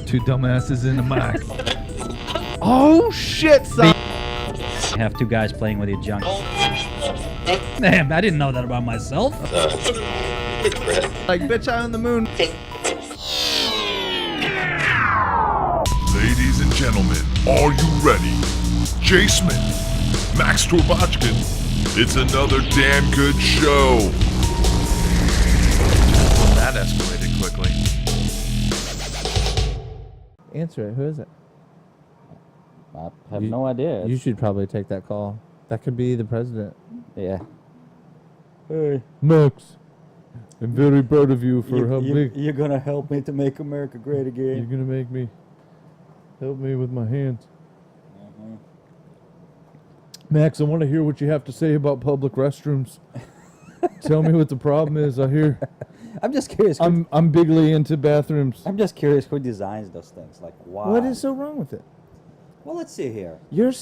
Two dumbasses in the mic. Oh shit, son. Have two guys playing with your junk. Damn, I didn't know that about myself. Like, bitch, I own the moon. Ladies and gentlemen, are you ready? Jay Smith, Max Torbochkin, it's another damn good show. Well, that escalated quickly. Answer it. Who is it? I have no idea. You should probably take that call. That could be the president. Yeah. Hey, Max, I'm very proud of you for helping. You're gonna help me to make America great again. You're gonna make me help me with my hands. Max, I want to hear what you have to say about public restrooms. Tell me what the problem is. I hear. I'm just curious. I'm bigly into bathrooms. I'm just curious who designs those things. Like, why? What is so wrong with it? Well, let's see here. You're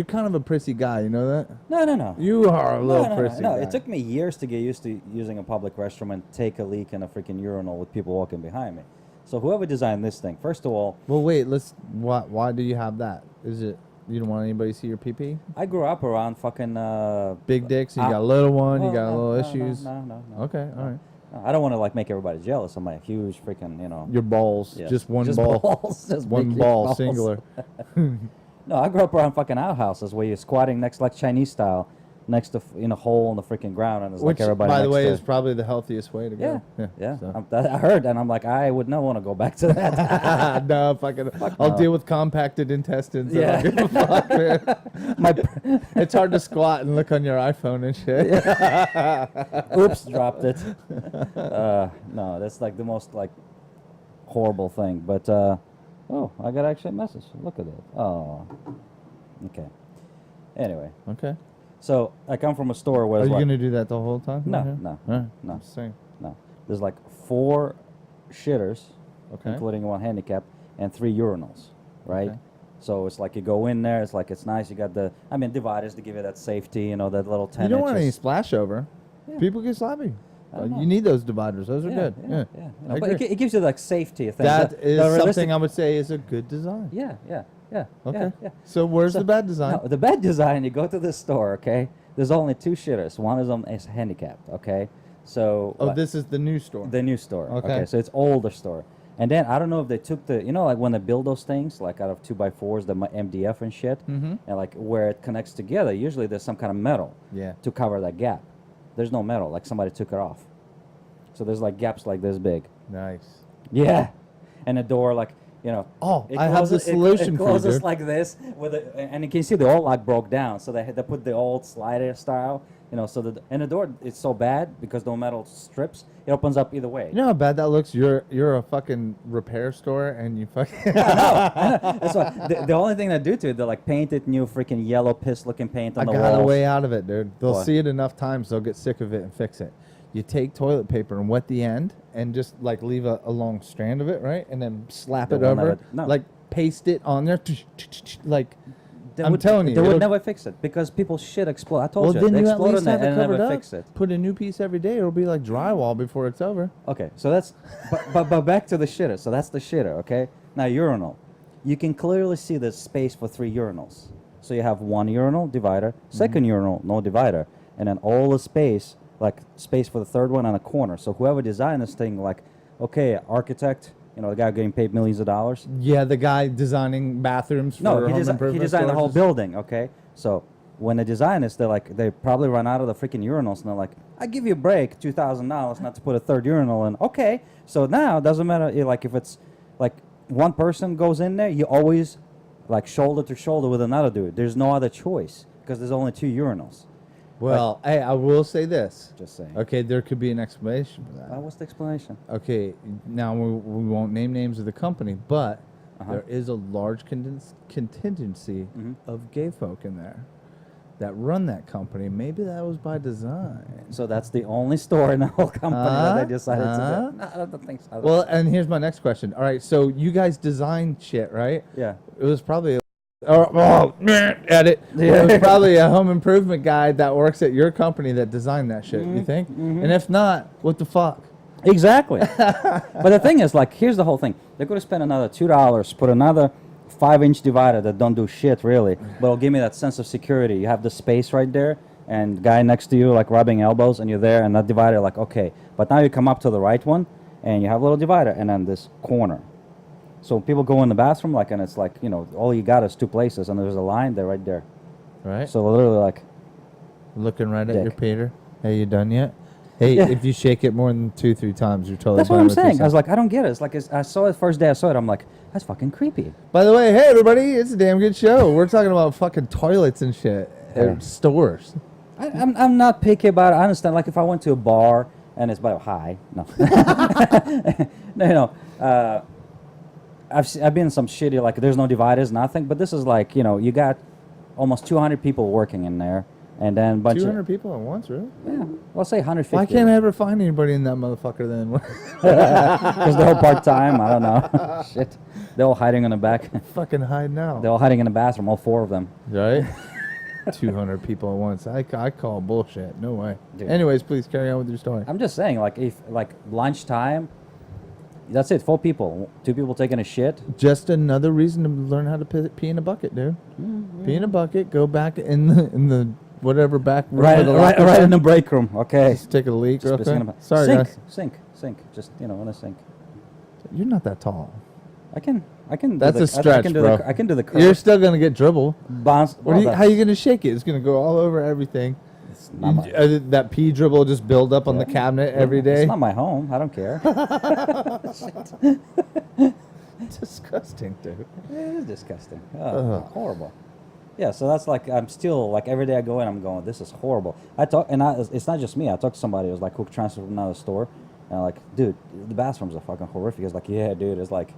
kind of a prissy guy. You know that? No. You are a little prissy No, guy. it took me years to get used to using a public restroom and take a leak in a freaking urinal with people walking behind me. So whoever designed this thing, first of all... Well, wait, why do you have that? Is it you don't want anybody to see your pee-pee? I grew up around fucking... big dicks, you got a little one, you got no, issues. No. Okay, all right. No, I don't want to like make everybody jealous of my huge freaking, Your balls, yes, just one ball. Balls, just one big ball, balls. singular. No, I grew up around fucking outhouses where you're squatting next, like Chinese style, next to in a hole in the freaking ground, and it's Which, like everybody. by the next way, to is probably the healthiest way to go. Yeah. So. I heard, and I'm like, I would not want to go back to that. No, I'll deal with compacted intestines. Yeah. I don't give a fuck, man. It's hard to squat and look on your iPhone and shit. Oops, dropped it. No, that's like the most like horrible thing. But oh, I got actually a message. Look at it. Oh, okay. Anyway. Okay. So I come from a store where Are you like, gonna do that the whole time? No, right no, All right. no. Just saying. No. There's like 4 shitters, Okay. including one handicap, and 3 urinals, right? Okay. So it's like you go in there, it's like it's nice. You got dividers to give you that safety, that little 10 You don't want any inches. splash over. Yeah. People get sloppy. I don't know. You need those dividers. Those are good. Yeah. I But agree. it gives you like safety. That is realistic- something I would say is a good design. Yeah. Okay. Yeah. So where's So- the bad design? No, the bad design, you go to the store, okay? There's only 2 shitters. One of them is handicapped, okay? So Oh, this is the new store. the new store. Okay. So it's older store. And then I don't know if they took the, like when they build those things, like out of 2x4s, the MDF and shit, Mm-hmm. and like where it connects together, usually there's some kind of metal Yeah. to cover that gap. There's no metal, like somebody took it off. So there's like gaps like this big. Nice. Yeah. And the door, like, Oh, it I have the closes- solution it for you, closes dude. like this, and you can see the old lock broke down, so they put the old slider style, so and the door is so bad because the metal strips, it opens up either way. You know how bad that looks? You're a fucking repair store and you fucking... I know. That's why the only thing they do to it, they like paint it new freaking yellow piss-looking paint I on the got a walls. way out of it, dude. They'll What? see it enough times, they'll get sick of it and fix it. You take toilet paper and wet the end and just like leave a long strand of it, right? And then slap They it will over, never- no. like paste it on there, like... They I'm telling you, they would it'll- never fix it because people shit explode. I told Well, you, then they you at explode least in have it it and covered never up. fix it. Put a new piece every day. It'll be like drywall before it's over. Okay, so that's, but back to the shitter. So that's the shitter, okay? Now urinal. You can clearly see the space for 3 urinals. So you have 1 urinal divider, second urinal, no divider, and then all the space, like space for the 3rd one on a corner. So whoever designed this thing, like, okay, architect, the guy getting paid millions of dollars. Yeah, the guy designing bathrooms for No, home he improvement designed the whole stores. building, okay? So when they design this, they probably run out of the freaking urinals, and they're like, I give you a break, $2,000 not to put a 3rd urinal in. Okay, so now it doesn't matter, like if it's like one person goes in there, you always like shoulder to shoulder with another dude. There's no other choice because there's only 2 urinals. Well, hey, I will say this. Just saying. Okay, there could be an explanation for that. What's the explanation? Okay, now we won't name names of the company, but Uh-huh. there is a large contingency of gay folk in there that run that company. Maybe that was by design. So that's the only store in the whole company that they decided to do. No, I don't think so. Well, and here's my next question. All right, so you guys designed shit, right? Yeah. It was probably edit. It was probably a home improvement guy that works at your company that designed that shit. You think? And if not, what the fuck? Exactly. But the thing is, like, here's the whole thing. They're going to spend another $2, put another 5-inch divider that don't do shit, really. But it'll give me that sense of security. You have the space right there, and guy next to you, like, rubbing elbows, and you're there, and that divider, like, okay. But now you come up to the right one, and you have a little divider, and then this corner. So people go in the bathroom, like, and it's like, you know, all you got is 2 places, and there's a line, they're right there. Right. So literally, like... Looking right at Dick. your Peter. Hey, you done yet? Hey, Yeah. if you shake it more than 2-3 times, you're totally That's what fine I'm with saying. I yourself. was like, I don't get it. It's like, I saw it first day I saw it, I'm like, that's fucking creepy. By the way, hey everybody, it's a damn good show. We're talking about fucking toilets and shit Yeah. at stores. I'm not picky about it. I understand. Like if I went to a bar and it's by hi, no, no, you know, I've been in some shitty like there's no dividers, nothing. But this is like you know you got almost 200 people working in there, and then a bunch 200 of people at once, really? yeah, well say 150. Why can't I ever find anybody in that motherfucker then? Because they're all part time. I don't know. Shit, they're all hiding in the back. Fucking hide now. They're all hiding in the bathroom. All 4 of them. Right? 200 people at once. I call bullshit. No way. Dude. Anyways, please carry on with your story. I'm just saying, like if like lunchtime. That's it. 4 people. 2 people taking a shit. Just another reason to learn how to pee in a bucket, dude. Pee in a bucket. Go back in the whatever back room. Right, where the right, lockers right are. in the break room. Okay. Just take a leak real Just pissing quick. in a- Sorry, sink, guys. sink. Just in a sink. You're not that tall. I can. That's do a stretch, I can do bro. I can do the curve. You're still gonna get dribble. Bounce. What are you, how are you gonna shake it? It's gonna go all over everything. It's not my, That pee dribble just build up on the cabinet every day. It's not my home. I don't care. Disgusting, dude. It is disgusting. Oh, horrible. Yeah, so that's like I'm still like every day I go in, I'm going, this is horrible. It's not just me. I talked to somebody who was like who transferred from another store, and I'm like, dude, the bathrooms are fucking horrific. It's like, yeah, dude. It's like,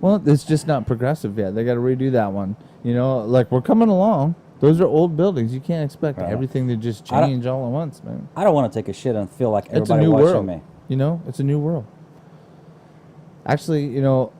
Well, it's just not progressive yet. They got to redo that one. You know, like we're coming along. Those are old buildings. You can't expect Right. everything to just I don't- change all at once, man. I don't want to take a shit and feel like It's a everybody new watching world. me. You know, it's a new world. Actually, you know,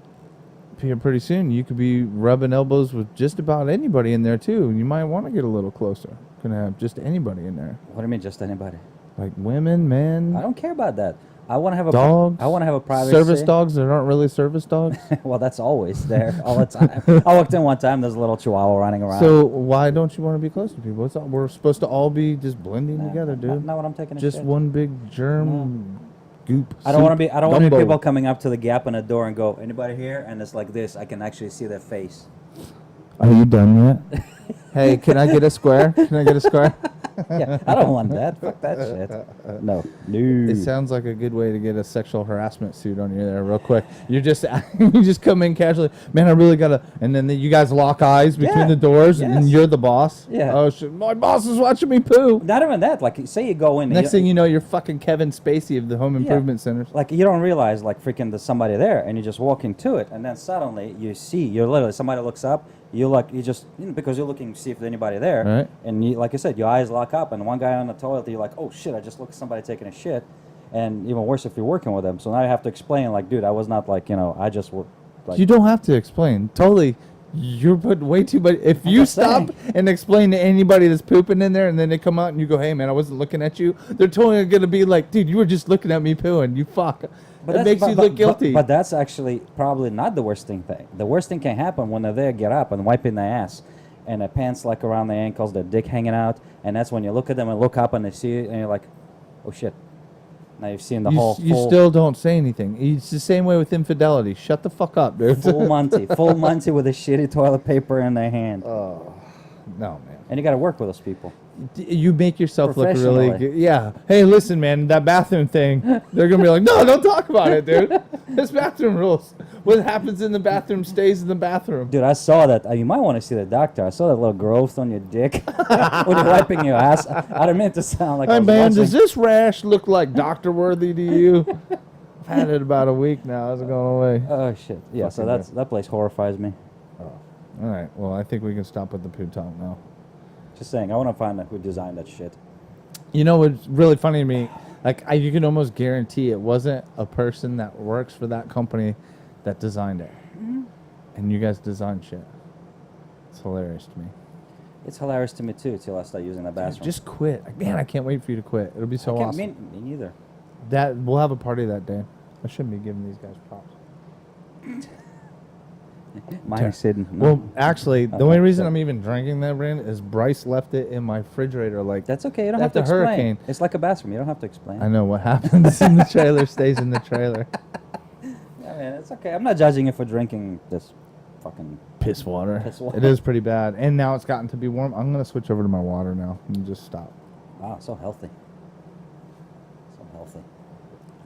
pretty soon you could be rubbing elbows with just about anybody in there too. And you might want to get a little closer. Gonna have just anybody in there, What do you mean, just anybody? like women, men, I don't care about that. I want to have a dogs. I want to have a privacy. service dogs that aren't really service dogs. Well, that's always there all the time. I walked in one time. There's a little chihuahua running around. So why don't you want to be close to people? We're supposed to all be just blending Nah, together, dude. Not when I'm taking a Just shit. one big germ goop. I don't want to be. I don't want gumbo. people coming up to the gap in the door and go, "Anybody here?" And it's like this. I can actually see their face. Are you done yet? Hey, can I get a square? Can I get a square? Yeah, I don't want that. Fuck that shit. No. It sounds like a good way to get a sexual harassment suit on you there, real quick. You just you just come in casually, man. I really gotta, and then you guys lock eyes between Yeah, the doors, and yes. you're the boss. Yeah. Oh shit, my boss is watching me poo. Not even that. Like, say you go in. Next thing you know, you're fucking Kevin Spacey of the home improvement centers. Like you don't realize, like freaking there's somebody there, and you just walk into it, and then suddenly you see, you're literally somebody looks up. You just because you're looking to see if there's anybody there, Right. and you, like I said, your eyes lock up, and one guy on the toilet, you're like, oh shit, I just looked at somebody taking a shit, and even worse if you're working with them. So now you have to explain, like, dude, I was not like, I just worked. Like, You don't have to explain. Totally. You're putting way too much. If you just stop saying. and explain to anybody that's pooping in there and then they come out and you go, hey, man, I wasn't looking at you, they're totally going to be like, dude, you were just looking at me pooing. You fuck. That makes you look guilty. But that's actually probably not the worst thing. The worst thing can happen when they're there, get up and wiping their ass, and their pants like around their ankles, their dick hanging out, and that's when you look at them and look up and they see it, and you're like, oh shit. Now you've seen the whole You full, still don't say anything. It's the same way with infidelity. Shut the fuck up, dude. full Monty with a shitty toilet paper in their hand. No, man. And you got to work with those people. You make yourself look really Professionally. good. Yeah. Hey, listen, man, that bathroom thing, they're going to be like, no, don't talk about it, dude. This bathroom rules. What happens in the bathroom stays in the bathroom. Dude, I saw that. You might want to see the doctor. I saw that little growth on your dick when you're wiping your ass. I didn't mean to sound like I Hey, was man, watching. does this rash look like doctor worthy to you? I've had it about a week now. How's it going away? Oh shit! Yeah, so Fucking that place horrifies me. All right. Well, I think we can stop with the poo talk now. Just saying, I want to find out who designed that shit. You know what's really funny to me? Like, you can almost guarantee it wasn't a person that works for that company that designed it. And you guys designed shit. It's hilarious to me. It's hilarious to me too, till I start using the bathroom. Just quit. Like, man, I can't wait for you to quit. It'll be so I can't, awesome. me neither. That we'll have a party that day. I shouldn't be giving these guys props. Mine's hidden. Well, actually, the only Okay, reason so- I'm even drinking that brand is Bryce left it in my refrigerator. Like That's okay. You don't That's have to a explain. hurricane. It's like a bathroom. You don't have to explain. I know what happens in the trailer stays in the trailer. Yeah, man, it's okay. I'm not judging you for drinking this fucking. Piss water. Piss water. It is pretty bad, and now it's gotten to be warm. I'm gonna switch over to my water now and just stop. Wow, so healthy. So healthy.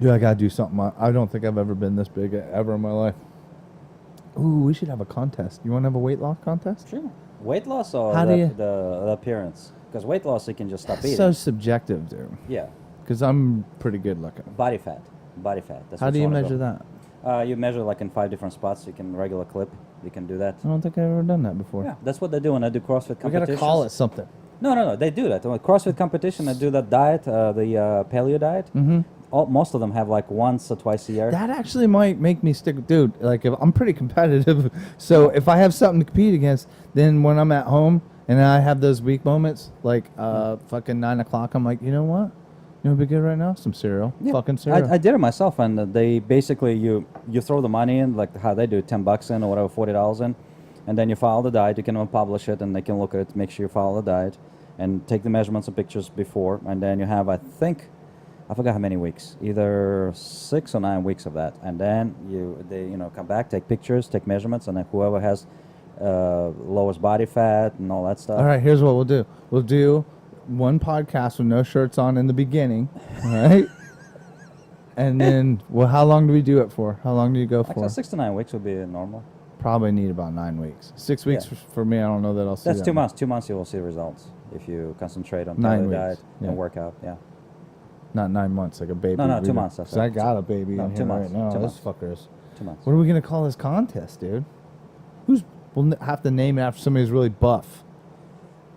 Dude, I gotta do something. I don't think I've ever been this big ever in my life. Ooh, we should have a contest. You want to have a weight loss contest? Sure. Weight loss or How do you- the appearance? Because weight loss, you can just stop eating. So subjective, dude. Yeah. Because I'm pretty good looking. Body fat. Body fat. That's How what do you wanna measure go. that? You measure like in 5 different spots. You can regular clip. You can do that. I don't think I've ever done that before. Yeah, that's what they do when I do CrossFit We competitions. gotta call it something. No. They do that. When CrossFit competition, I do that diet, the paleo diet. Mm-hmm. Most of them have like once or twice a year. That actually might make me stick, dude. Like, if I'm pretty competitive, so if I have something to compete against, then when I'm at home and I have those weak moments, like fucking 9 o'clock, I'm like, you know what? You know what'd be good right now? Some cereal. Yeah. Fucking cereal. I did it myself, and they basically you throw the money in, like how they do, $10 in or whatever, $40 in, and then you follow the diet. You can publish it, and they can look at it, make sure you follow the diet, and take the measurements and pictures before, and then you have, I forgot how many weeks, either 6 or 9 weeks of that, and then they come back, take pictures, take measurements, and then whoever has lowest body fat and all that stuff. All right, here's what we'll do. We'll do one podcast with no shirts on in the beginning, right? And then, well, how long do we do it for? How long do you go Like for? 6 to 9 weeks would be normal. Probably need about 9 weeks. 6 weeks Yeah. for me. I don't know that I'll see That's that 2 much. months. 2 months you will see results if you concentrate on 9 paleo weeks, diet yeah. and work out. Yeah. Not 9 months, like a baby. No, 2 We months, don't- that's 'cause I right. got a baby No, in 2 here months, right now. 2 This months. fucker's. 2 months. What are we gonna call this contest, dude? We'll have to name it after somebody who's really buff.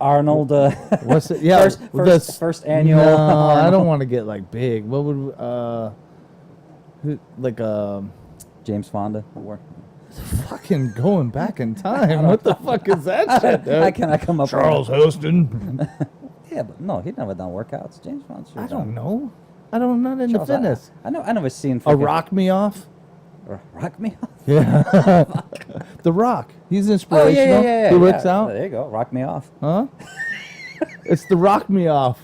Arnold. What's it? Yeah, first annual. No, I Arnold. don't want to get like big. What would like James Fonda. Or, fucking going back in time? What the fuck is that shit, dude? I cannot come up Charles with Hoston. Yeah, but no, he'd never done workouts. James Fonda. I don't know. I'm not into Charles, fitness. I never seen. A freaking- rock me off. Rock me off. Yeah. The Rock. He's inspirational. Yeah. He works yeah. out. There you go. Rock me off. Huh? It's the Rock Me Off.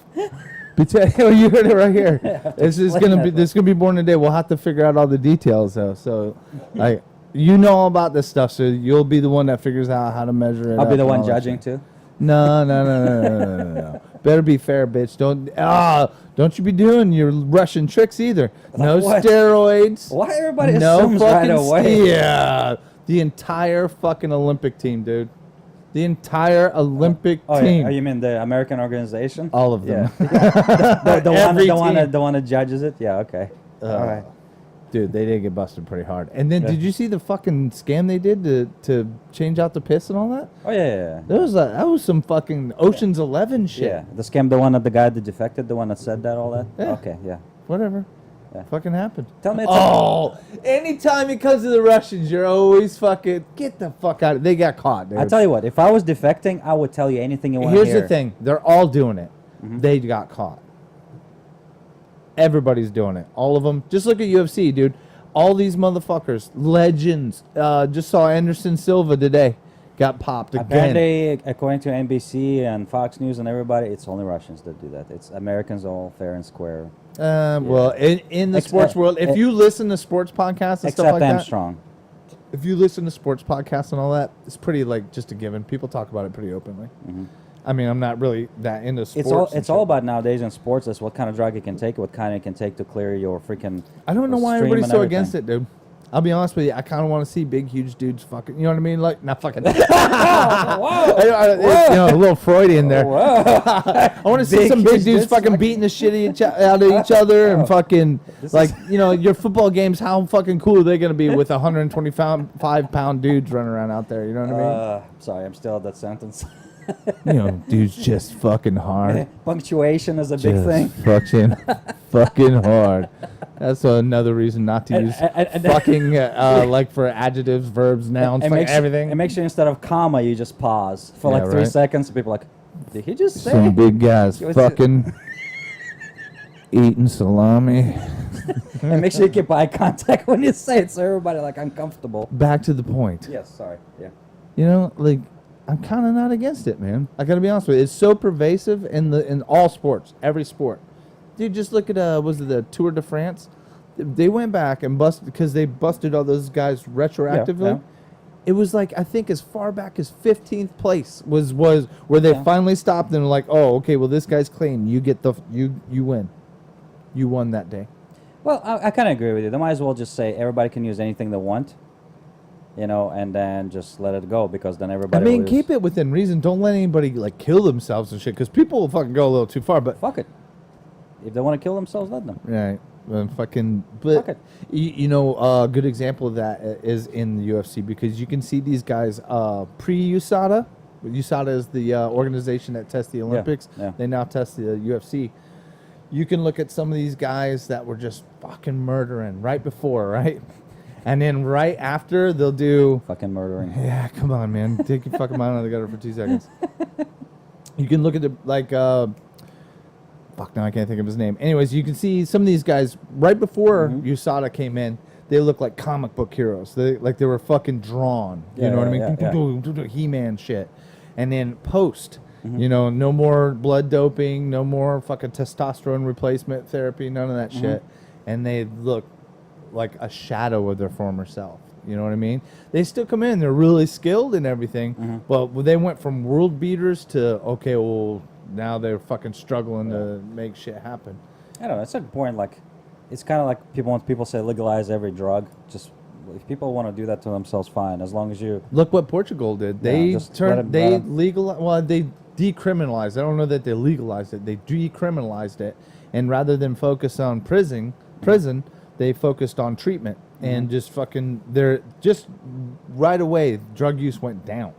You heard it right here. This is gonna be born today. We'll have to figure out all the details though. So, you know all about this stuff, so you'll be the one that figures out how to measure it. I'll be up the and one all that judging shit. too. No. Better be fair, bitch. Don't you be doing your Russian tricks either. No What? steroids. Why everybody No assumes right fucking away? Yeah. The entire fucking Olympic team, dude. The entire Olympic Oh, team. yeah. Oh, you mean the American organization? All of them. Yeah. Every the team. one that judges it. Yeah. Okay. All right. Dude, they did get busted pretty hard. And then, Yeah. did you see the fucking scam they did to change out the piss and all that? Oh yeah. That was some fucking Ocean's 11 shit. Yeah. The scam, the one that the guy that defected, the one that said that, all that. Yeah. Okay. Yeah. Whatever. Yeah. Fucking happened. Tell me. Oh, anytime it comes to the Russians, you're always fucking get the fuck out. They got caught, dude. I tell you what. If I was defecting, I would tell you anything you want to hear. Here's the thing: they're all doing it. They got caught. Everybody's doing it. All of them. Just look at UFC, dude. All these motherfuckers, legends. Just saw Anderson Silva today. Got popped again. Apparently, according to NBC and Fox News and everybody, it's only Russians that do that. It's Americans all fair and square. Well, in the Ex- sports world, if you listen to sports podcasts and Except stuff like that, Armstrong. if you listen to sports podcasts and all that, it's pretty like just a given. People talk about it pretty openly. I mean, I'm not really that into sports. It's all about nowadays in sports is what kind of drug you can take, what kind you can take to clear your freaking. I don't know why stream everybody's and so everything. against it, dude. I'll be honest with you. I kind of want to see big, huge dudes fucking. You know what I mean? Like, not fucking. Whoa! You know, a little Freudian there. I want to see Big some big huge dudes dudes fucking fucking- beating the shit out of each other and fucking This like is- your football games. How fucking cool are they gonna be with 125-pound dudes running around out there? You know what I mean? Sorry, I'm still at that sentence. Dudes just fucking hard. Punctuation is a big Just thing. fucking hard. That's another reason not to use and- fucking like for adjectives, verbs, nouns, like everything. And make sure instead of comma, you just pause for Yeah, like 3 right. seconds. People are like, did he just say? Some big guys It was- fucking. eating salami. And make sure you keep eye contact when you say it, so everybody like uncomfortable. Back to the point. Yes, sorry. Yeah. You know, like I'm kind of not against it, man. I gotta be honest with you. It's so pervasive in all sports, every sport. Dude, just look at was it the Tour de France? They went back and busted because they busted all those guys retroactively. Yeah. It was like I think as far back as 15th place was where they finally stopped and were like, oh, okay, well this guy's clean. You get you win. You won that day. Well, I kind of agree with you. They might as well just say everybody can use anything they want, you know, and then just let it go, because then everybody. I mean, will keep it within reason. Don't let anybody like kill themselves and shit, because people will fucking go a little too far. But fuck it. If they want to kill themselves, let them. right, but Fuck it. you know, a good example of that is in the UFC, because you can see these guys pre-USADA. USADA is the organization that tests the Olympics. Yeah. They now test the UFC. You can look at some of these guys that were just fucking murdering right before, right? And then right after, they'll do... Fucking murdering. Yeah, come on, man. Take your fucking mind out of the gutter for 2 seconds. You can look at the, like... fuck, now I can't think of his name. Anyways, you can see some of these guys, right before USADA came in, they look like comic book heroes. They were fucking drawn. You know what I mean? He-Man shit. And then post... You know, no more blood doping, no more fucking testosterone replacement therapy, none of that shit. And they look like a shadow of their former self. You know what I mean? They still come in, they're really skilled and everything, but they went from world beaters to, okay, well, now they're fucking struggling to make shit happen. I don't know. It's a point, like, it's kind of like when people say legalize every drug. Just, if people want to do that to themselves, fine, as long as you... Look what Portugal did. They they decriminalized. I don't know that they legalized it. They decriminalized it, and rather than focus on prison, they focused on treatment, and just fucking they're just right away drug use went down.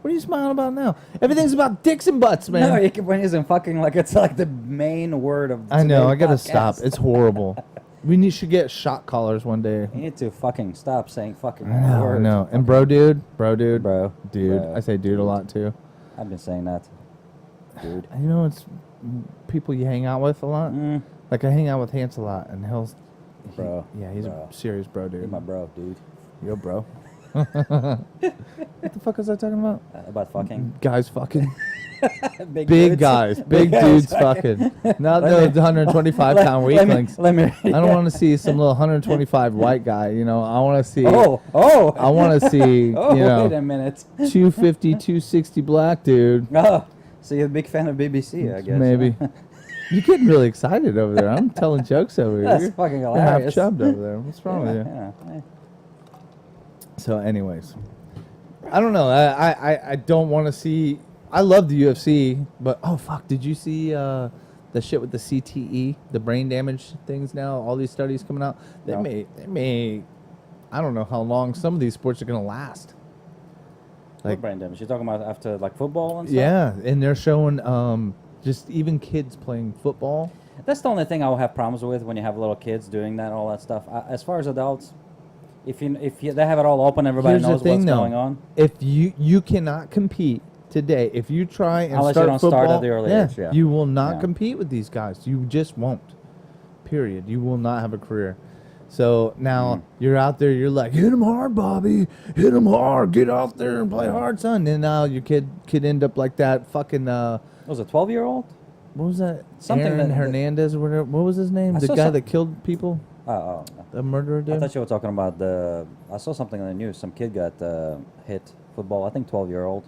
What are you smiling about now? Everything's about dicks and butts, man. No, you keep using fucking like it's like the main word of. I know. I today's gotta podcast. stop. It's horrible. We should get shot collars one day. You need to fucking stop saying fucking I words. know. And bro, dude. Bro. Dude. Bro. I say dude a lot too. I've been saying that, dude. You know, it's people you hang out with a lot. Like I hang out with Hans a lot, and Bro. he's Bro. a serious bro, dude. You're my bro, dude. Yo, bro. What the fuck was I talking about? About fucking Guys fucking. big Big dudes. guys. Big dudes fucking. Not Let the 125-pound weaklings. Let me. I don't want to see some little 125 white guy, you know. I want to see. Oh. I want to see, Oh, you know, wait a minute. 250, 260 black dude. Oh, so you're a big fan of BBC, I guess. Maybe. You're getting really excited over there. I'm telling jokes over here. That's You're- fucking You're half hilarious. chubbed over there. What's wrong with you? Yeah. So, anyways, I don't know. I don't want to see. I love the UFC, but oh fuck, did you see the shit with the CTE, the brain damage things now? All these studies coming out. They No. may. I don't know how long some of these sports are gonna last. Like brain damage. You're talking about after like football and stuff? Yeah, and they're showing just even kids playing football. That's the only thing I will have problems with when you have little kids doing that, all that stuff. As far as adults, if they have it all open, everybody Here's knows the thing, what's though. going on. If you cannot compete today, if you try and Unless you start don't football, start at the early age, yeah. you will not Yeah. compete with these guys. You just won't. Period. You will not have a career. So now you're out there. You're like, hit him hard, Bobby. Hit him hard. Get out there and play hard, son. And now your kid could end up like that fucking. Was it 12-year-old? What was that? Something Aaron that- Hernandez or whatever. What was his name? I The saw guy some- that killed people. Oh. The murderer I dude. thought you were talking about I saw something on the news. Some kid got hit football. I think 12-year-old.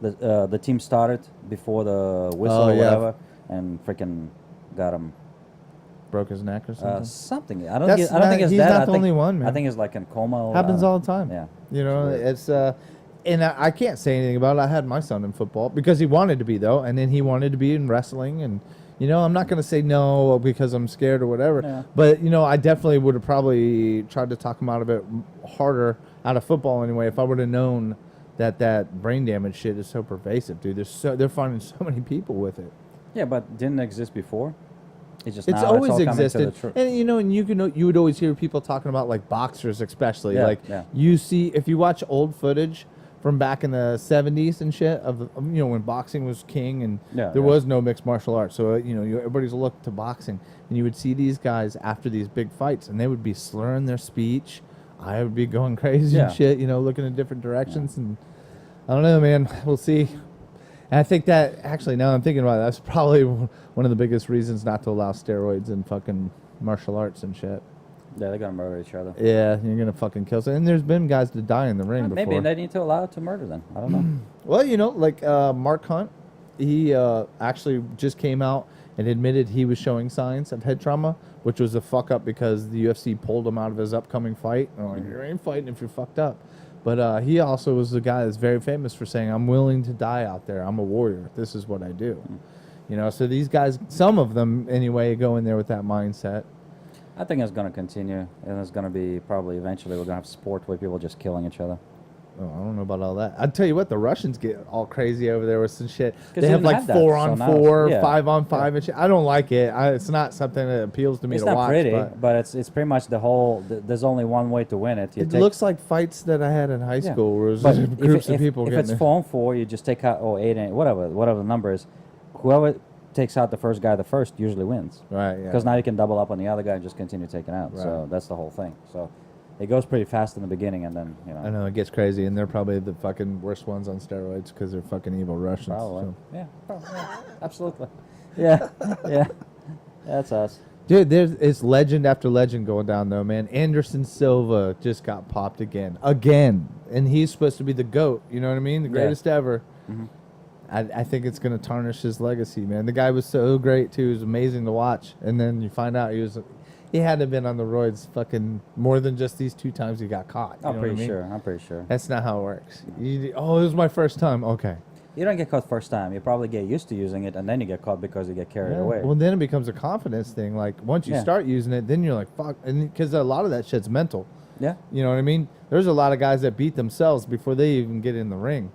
The team started before the whistle Oh, or yeah. whatever, and freaking got him. Broke his neck or something. Something. I don't That's think it's he's that. not I the think, only one, man. I think it's like in coma. Or, Happens all the time. Yeah. You know, It's weird. it's and I can't say anything about it. I had my son in football because he wanted to be though, and then he wanted to be in wrestling, and you know, I'm not going to say no because I'm scared or whatever. Yeah. But you know, I definitely would have probably tried to talk him out of it harder out of football anyway if I would have known that brain damage shit is so pervasive, dude. They're finding so many people with it. Yeah, but didn't exist before. It's just It's now always all coming to existed, the truth. and you know, and you would always hear people talking about like boxers, especially Yeah, like yeah. you see if you watch old footage from back in the 70s and shit when boxing was king and Yeah, there yeah. was no mixed martial arts. So, everybody's looked to boxing. And you would see these guys after these big fights and they would be slurring their speech. I would be going crazy and Yeah. shit, looking in different directions. And I don't know, man. We'll see. And I think that, actually, now I'm thinking about it, that's probably one of the biggest reasons not to allow steroids in fucking martial arts and shit. Yeah, they're gonna murder each other. Yeah, you're going to fucking kill someone. And there's been guys that die in the ring before. Maybe they need to allow it to murder them. I don't know. Well, like Mark Hunt, he actually just came out and admitted he was showing signs of head trauma, which was a fuck up because the UFC pulled him out of his upcoming fight. And like, you ain't fighting if you're fucked up. But he also was the guy that's very famous for saying, I'm willing to die out there. I'm a warrior. This is what I do. So these guys, some of them anyway, go in there with that mindset. I think it's gonna continue, and it's gonna be probably eventually we're gonna have sport where people just killing each other. Oh, I don't know about all that. I'll tell you what, the Russians get all crazy over there with some shit. 'Cause They they have didn't like have that, 4-on-4, so now- yeah. 5-on-5 and shit. I don't like it. It's not something that appeals to me It's to not watch. pretty, But but it's pretty much the whole. There's only one way to win it. You it take, looks like fights that I had in high yeah. school where it was But just groups of people if getting it's 4-on-4, you just take out 8 and whatever the number is. Whoever takes out the first guy the first usually wins. Right, yeah. Because now you can double up on the other guy and just continue taking out. So Right. that's the whole thing. So it goes pretty fast in the beginning, and then I know, it gets crazy, and they're probably the fucking worst ones on steroids because they're fucking evil Russians. Probably. so. Yeah. Absolutely. Yeah. Yeah. That's us. Dude, it's legend after legend going down, though, man. Anderson Silva just got popped again. And he's supposed to be the GOAT, you know what I mean? The Yeah. greatest ever. Mm-hmm. I think it's going to tarnish his legacy, man. The guy was so great, too. It was amazing to watch. And then you find out he had to have been on the roids fucking more than just these 2 times he got caught. You know what I mean? I'm pretty sure. That's not how it works. It was my first time. Okay. You don't get caught first time. You probably get used to using it, and then you get caught because you get carried Yeah. away. Well, then it becomes a confidence thing. Like, once you Yeah. start using it, then you're like, fuck. And because a lot of that shit's mental. Yeah. You know what I mean? There's a lot of guys that beat themselves before they even get in the ring.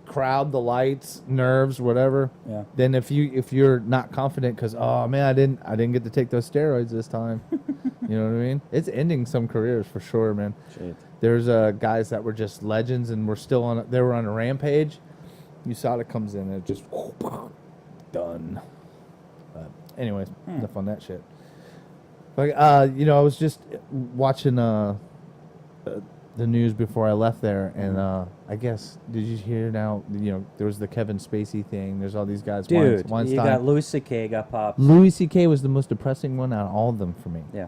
Crowd, the lights, nerves, whatever. Yeah. Then if you're not confident because man, I didn't get to take those steroids this time. You know what I mean? It's ending some careers for sure, man. Shit. There's guys that were just legends and they were on a rampage. USADA comes in and it just done. But anyways, enough on that shit. Like I was just watching the news before I left there, and I guess did you hear now? There was the Kevin Spacey thing. There's all these guys. Dude, Weinstein. you got Louis C.K. got popped. Louis C.K. was the most depressing one out of all of them for me. Yeah.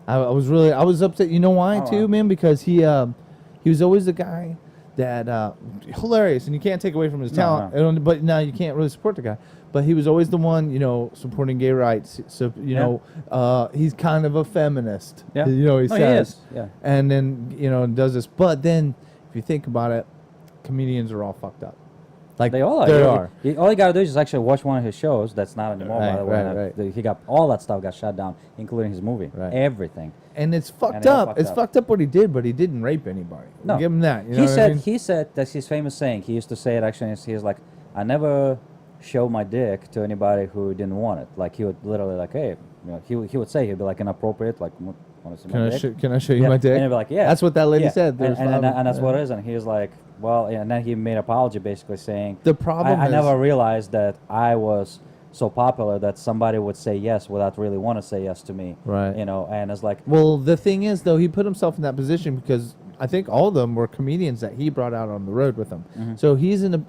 I was upset. You know why Oh, too, wow. man? Because he was always the guy that hilarious, and you can't take away from his talent. no. But now you can't really support the guy. But he was always the one, supporting gay rights. So he's kind of a feminist. Yeah. He No, he says. is, yeah. And then does this. But then, if you think about it, comedians are all fucked up. Like They all are. They You- are. all you gotta do is just actually watch one of his shows. That's not anymore. by Right, the way. right. He got all that stuff got shut down, including his movie. Right. Everything. And it's fucked they all up. fucked It's up. fucked up what he did, but he didn't rape anybody. No. Give him that. You know He what I said mean? he said that's his famous saying. He used to say it actually. He's like, I never show my dick to anybody who didn't want it. Like he would literally like, hey, he would say he'd be like inappropriate, like, want to see my dick? Can I show you Yeah, my dick? and he'd be like, yeah. That's what that lady Yeah. said. And, There's and, and, five- and that's yeah. what it is. And he was like, well, and then he made an apology basically saying, The problem I is- never realized that I was so popular that somebody would say yes without really want to say yes to me. Right. And it's like, Well, the thing is, though, he put himself in that position because I think all of them were comedians that he brought out on the road with him. Mm-hmm. So he's in a,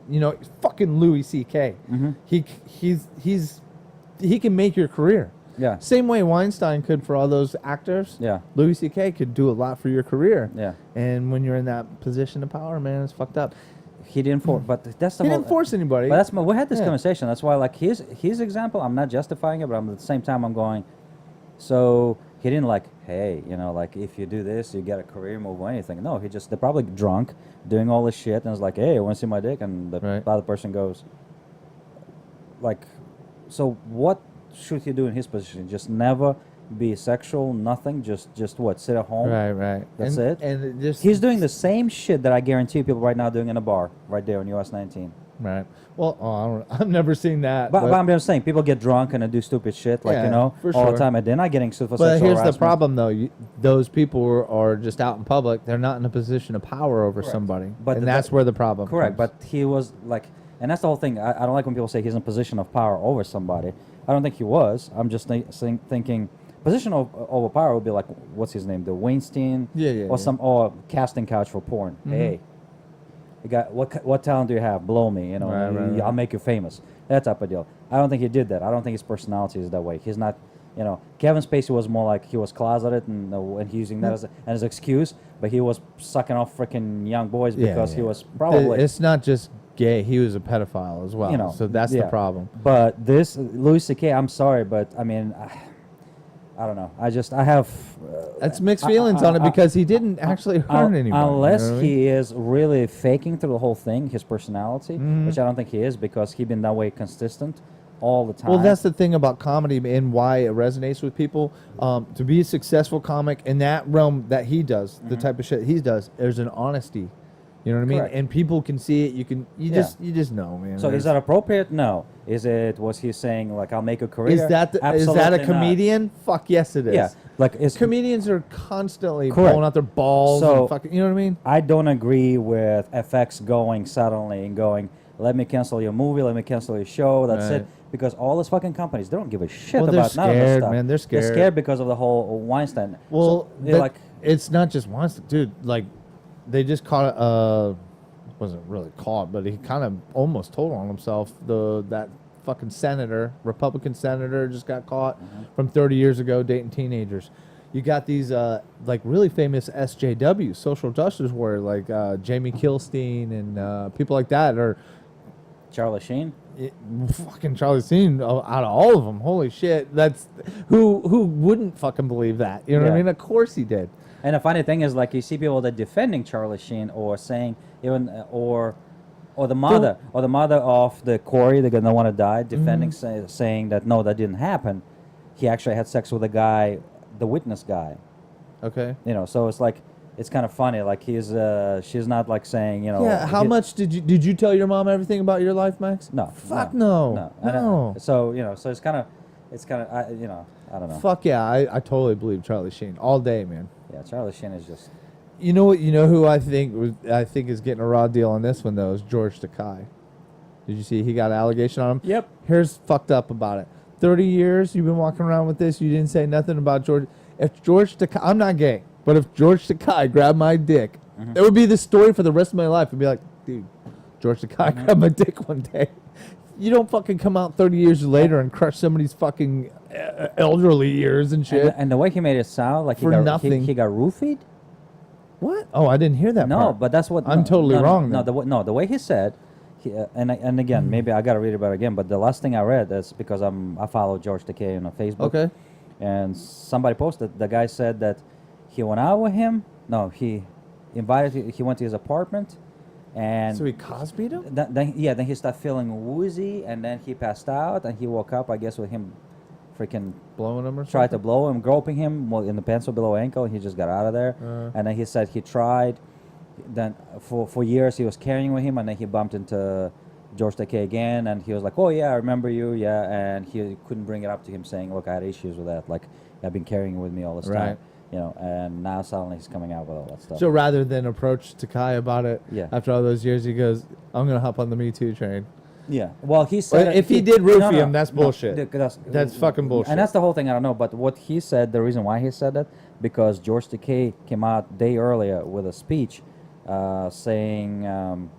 fucking Louis C.K. He can make your career. yeah. Same way Weinstein could for all those actors. Yeah. Louis C.K. could do a lot for your career. Yeah. And when you're in that position of power, man, it's fucked up. He didn't force, but that's the He whole, didn't force anybody. But we had this Yeah. conversation. That's why, like, his example, I'm not justifying it, but at the same time, I'm going, so he didn't like, hey, like, if you do this, you get a career move or anything. No, they're probably drunk, doing all this shit, and it's like, hey, I want to see my dick, and the Right. other person goes, like, so what should he do in his position? Just never be sexual, nothing, just what, sit at home? Right. That's and, it? And it just He's doing the same shit that I guarantee people right now doing in a bar, right there on US 19. Right. Well, I don't. I've never seen that. But I'm just saying, people get drunk and they do stupid shit, like, Yeah, for all sure. the time, and they're not getting sued for But sexual here's harassment. the problem, though. Those people are just out in public. They're not in a position of power over somebody. But And that's where the problem Correct, comes. but he was like, and that's the whole thing. I don't like when people say he's in a position of power over somebody. I don't think he was. I'm just thinking position of over power would be like, what's his name, the Weinstein, or casting couch for porn. Hey, you got what talent do you have? Blow me, Right. I'll make you famous. That type of deal. I don't think he did that. I don't think his personality is that way. He's not. Kevin Spacey was more like he was closeted and he's using that as his excuse, but he was sucking off freaking young boys because he was probably. It's not just gay. He was a pedophile as well. So that's the problem. But this Louis C.K., I'm sorry, but I mean, I don't know. I have. That's mixed feelings on it because he didn't actually hurt anybody. Unless you know what I mean? he is really faking through the whole thing, his personality, which I don't think he is because he's been that way consistent all the time. Well, that's the thing about comedy and why it resonates with people. To be a successful comic in that realm that he does, the type of shit he does, there's an honesty. You know what I mean? Correct. And people can see it. You just know, man. So is that appropriate? No. Was he saying like I'll make a career? Is that Absolutely a not. comedian? Fuck yes, it is. Yeah, like Comedians are constantly Correct. pulling out their balls So- and fucking. You know what I mean? I don't agree with FX going suddenly and going, let me cancel your movie, let me cancel your show, that's Right. it. Because all those fucking companies, they don't give a shit Well, they're about none of this scared, stuff. man, they're They're scared. scared because of the whole Weinstein. Well, so they're like, it's not just Weinstein, dude. Like, they just caught. Wasn't really caught, but he kind of almost told on himself. That fucking senator, Republican senator, just got caught from 30 years ago dating teenagers. You got these like really famous SJWs, social justice warriors, like Jamie Kilstein and people like that are. Charlie Sheen? Fucking Charlie Sheen out of all of them. Holy shit! That's who wouldn't fucking believe that? You know what I Yeah. mean? Of course he did. And the funny thing is, like, you see people that defending Charlie Sheen or saying even or the mother of the Corey, the one that died, defending saying that no, that didn't happen. He actually had sex with a guy, the witness guy. Okay. So it's like it's kind of funny. Like she's not like saying Yeah. How much did you tell your mom everything about your life, Max? No. Fuck no. no. And, No. so it's kind of I don't know. Fuck yeah, I totally believe Charlie Sheen all day, man. Yeah, Charlie Sheen is just. You know what? You know who I think is getting a raw deal on this one though is George Takei. Did you see he got an allegation on him? Yep. Here's fucked up about it. 30 years you've been walking around with this. You didn't say nothing about George. If George Takei, I'm not gay, but if George Takei grabbed my dick, it would be the story for the rest of my life. It'd be like, dude, George Takei grabbed my dick one day. You don't fucking come out 30 years later and crush somebody's fucking elderly years and shit. And the way he made it sound like For nothing. he got roofied. What? Oh, I didn't hear that No, part. but that's what I'm totally wrong No, then. the way he said, and again, maybe I gotta read about it again. But the last thing I read is because I follow George Takei on Facebook. Okay. And somebody posted, the guy said that he went out with him. No, he went to his apartment, and So he Cosby'd him? then he started feeling woozy, and then he passed out, and he woke up, I guess, with him freaking Blowing him or something? tried to blow him, groping him in the pencil below ankle, and he just got out of there. And then he said he tried. Then for years he was carrying with him, and then he bumped into George Takei again, and he was like, "Oh yeah, I remember you, yeah." And he couldn't bring it up to him, saying, "Look, I had issues with that. Like, I've been carrying it with me all this Right. time, And now suddenly he's coming out with all that stuff. So rather than approach Takei about it, Yeah. after all those years, he goes, I'm going to hop on the Me Too train. Yeah. Well, he said Well, if he did roofie him, that's bullshit. dude, That's fucking bullshit. And that's the whole thing. I don't know, but what he said, the reason why he said that, because George Takei came out a day earlier with a speech, saying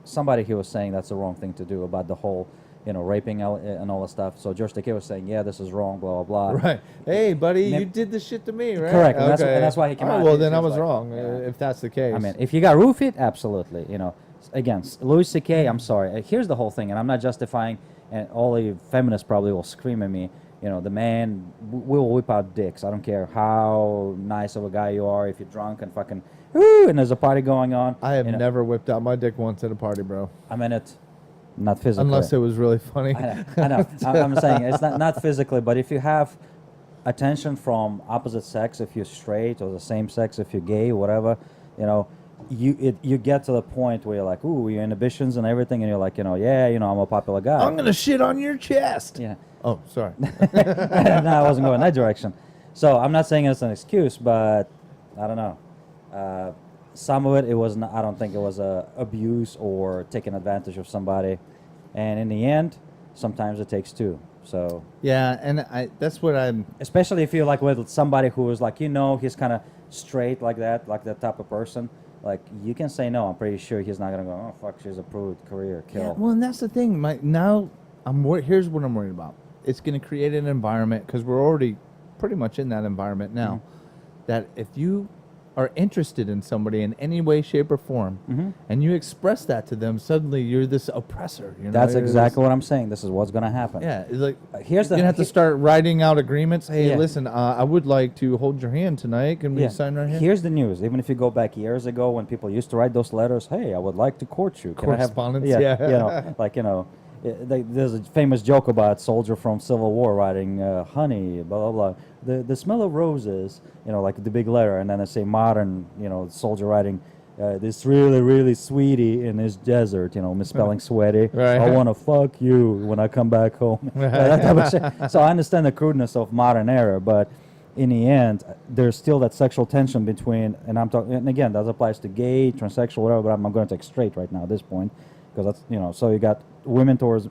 somebody he was saying that's the wrong thing to do about the whole, raping and all that stuff. So George Takei was saying, yeah, this is wrong, blah blah blah. Right. Hey, buddy, Maybe- you did this shit to me, right? Correct, and that's why he came All right, out. Well, He then I was was like, wrong, yeah. if that's the case. I mean, if you got roofied, absolutely. Again, Louis C.K., I'm sorry. Here's the whole thing, and I'm not justifying, and all the feminists probably will scream at me. The man will whip out dicks. I don't care how nice of a guy you are. If you're drunk and fucking, and there's a party going on. I have never whipped out my dick once at a party, bro. I mean it, not physically. Unless it was really funny. I know. I'm saying it's not physically, but if you have attention from opposite sex, if you're straight, or the same sex, if you're gay, whatever, you get to the point where you're like, ooh, your inhibitions and everything, and you're like, yeah, I'm a popular guy. I'm gonna shit on your chest. Yeah. Oh, sorry. No, I wasn't going that direction. So I'm not saying it's an excuse, but I don't know. Some of it was not, I don't think it was abuse or taking advantage of somebody, and in the end, sometimes it takes two. So Yeah, and that's what I'm. especially if you're like with somebody who is like he's kind of straight like that type of person. Like you can say no. I'm pretty sure he's not gonna go. Oh fuck, she's approved career kill. Yeah, well, and that's the thing. Here's what I'm worried about. It's going to create an environment because we're already pretty much in that environment now. That if you are interested in somebody in any way, shape, or form, and you express that to them, suddenly you're this oppressor. That's exactly what I'm saying. This is what's gonna happen. Yeah, it's like Here's the you're gonna have to start writing out agreements. Hey, Yeah. listen, I would like to hold your hand tonight. Can we sign right here? Here's the news. Even if you go back years ago when people used to write those letters, hey, I would like to court you. Can Correspondence, I have, yeah. there's a famous joke about a soldier from Civil War writing, honey, blah, blah, blah. The smell of roses, like the big letter. And then they say modern, soldier writing, this really, really sweetie in this desert, misspelling sweaty. Right. I want to fuck you when I come back home. That type of shit. So I understand the crudeness of modern era, but in the end, there's still that sexual tension between, and I'm talking, and again, that applies to gay, transsexual, whatever, but I'm going to take straight right now at this point, because that's, so you got women towards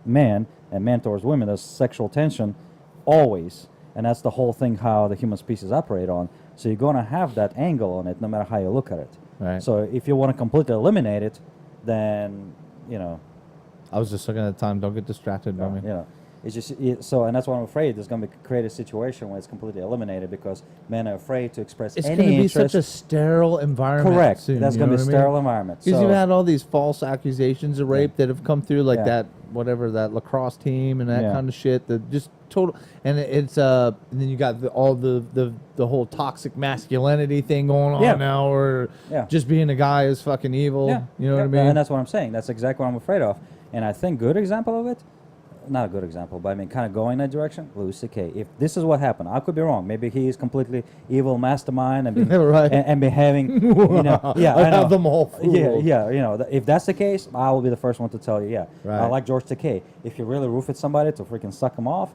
men and men towards women. There's sexual tension always, and that's the whole thing how the human species operate on. So you're going to have that angle on it no matter how you look at it. Right. So if you want to completely eliminate it, then, I was just looking at the time. Don't get distracted by me. It's just and that's why I'm afraid there's going to be create a situation where it's completely eliminated because men are afraid to express It's any going to be interest. such a sterile environment. Correct. Soon, That's going to be a sterile environment. Because So, you've had all these false accusations of rape that have come through, like Yeah. that lacrosse team and that Yeah. kind of shit. That just total, and and then you got all the whole toxic masculinity thing going on Yeah. now, or Yeah. just being a guy is fucking evil. yeah, You know what I yeah, mean? And that's what I'm saying. That's exactly what I'm afraid of. And I think good example of it, not a good example, but I mean kind of going that direction, Louis C.K. If this is what happened, I could be wrong. Maybe he is completely evil mastermind and be, Right. and behaving, yeah, I I know. have them all fooled. Yeah, if that's the case, I will be the first one to tell you, yeah. Right. I like George Takei. If you really roof at somebody to freaking suck him off,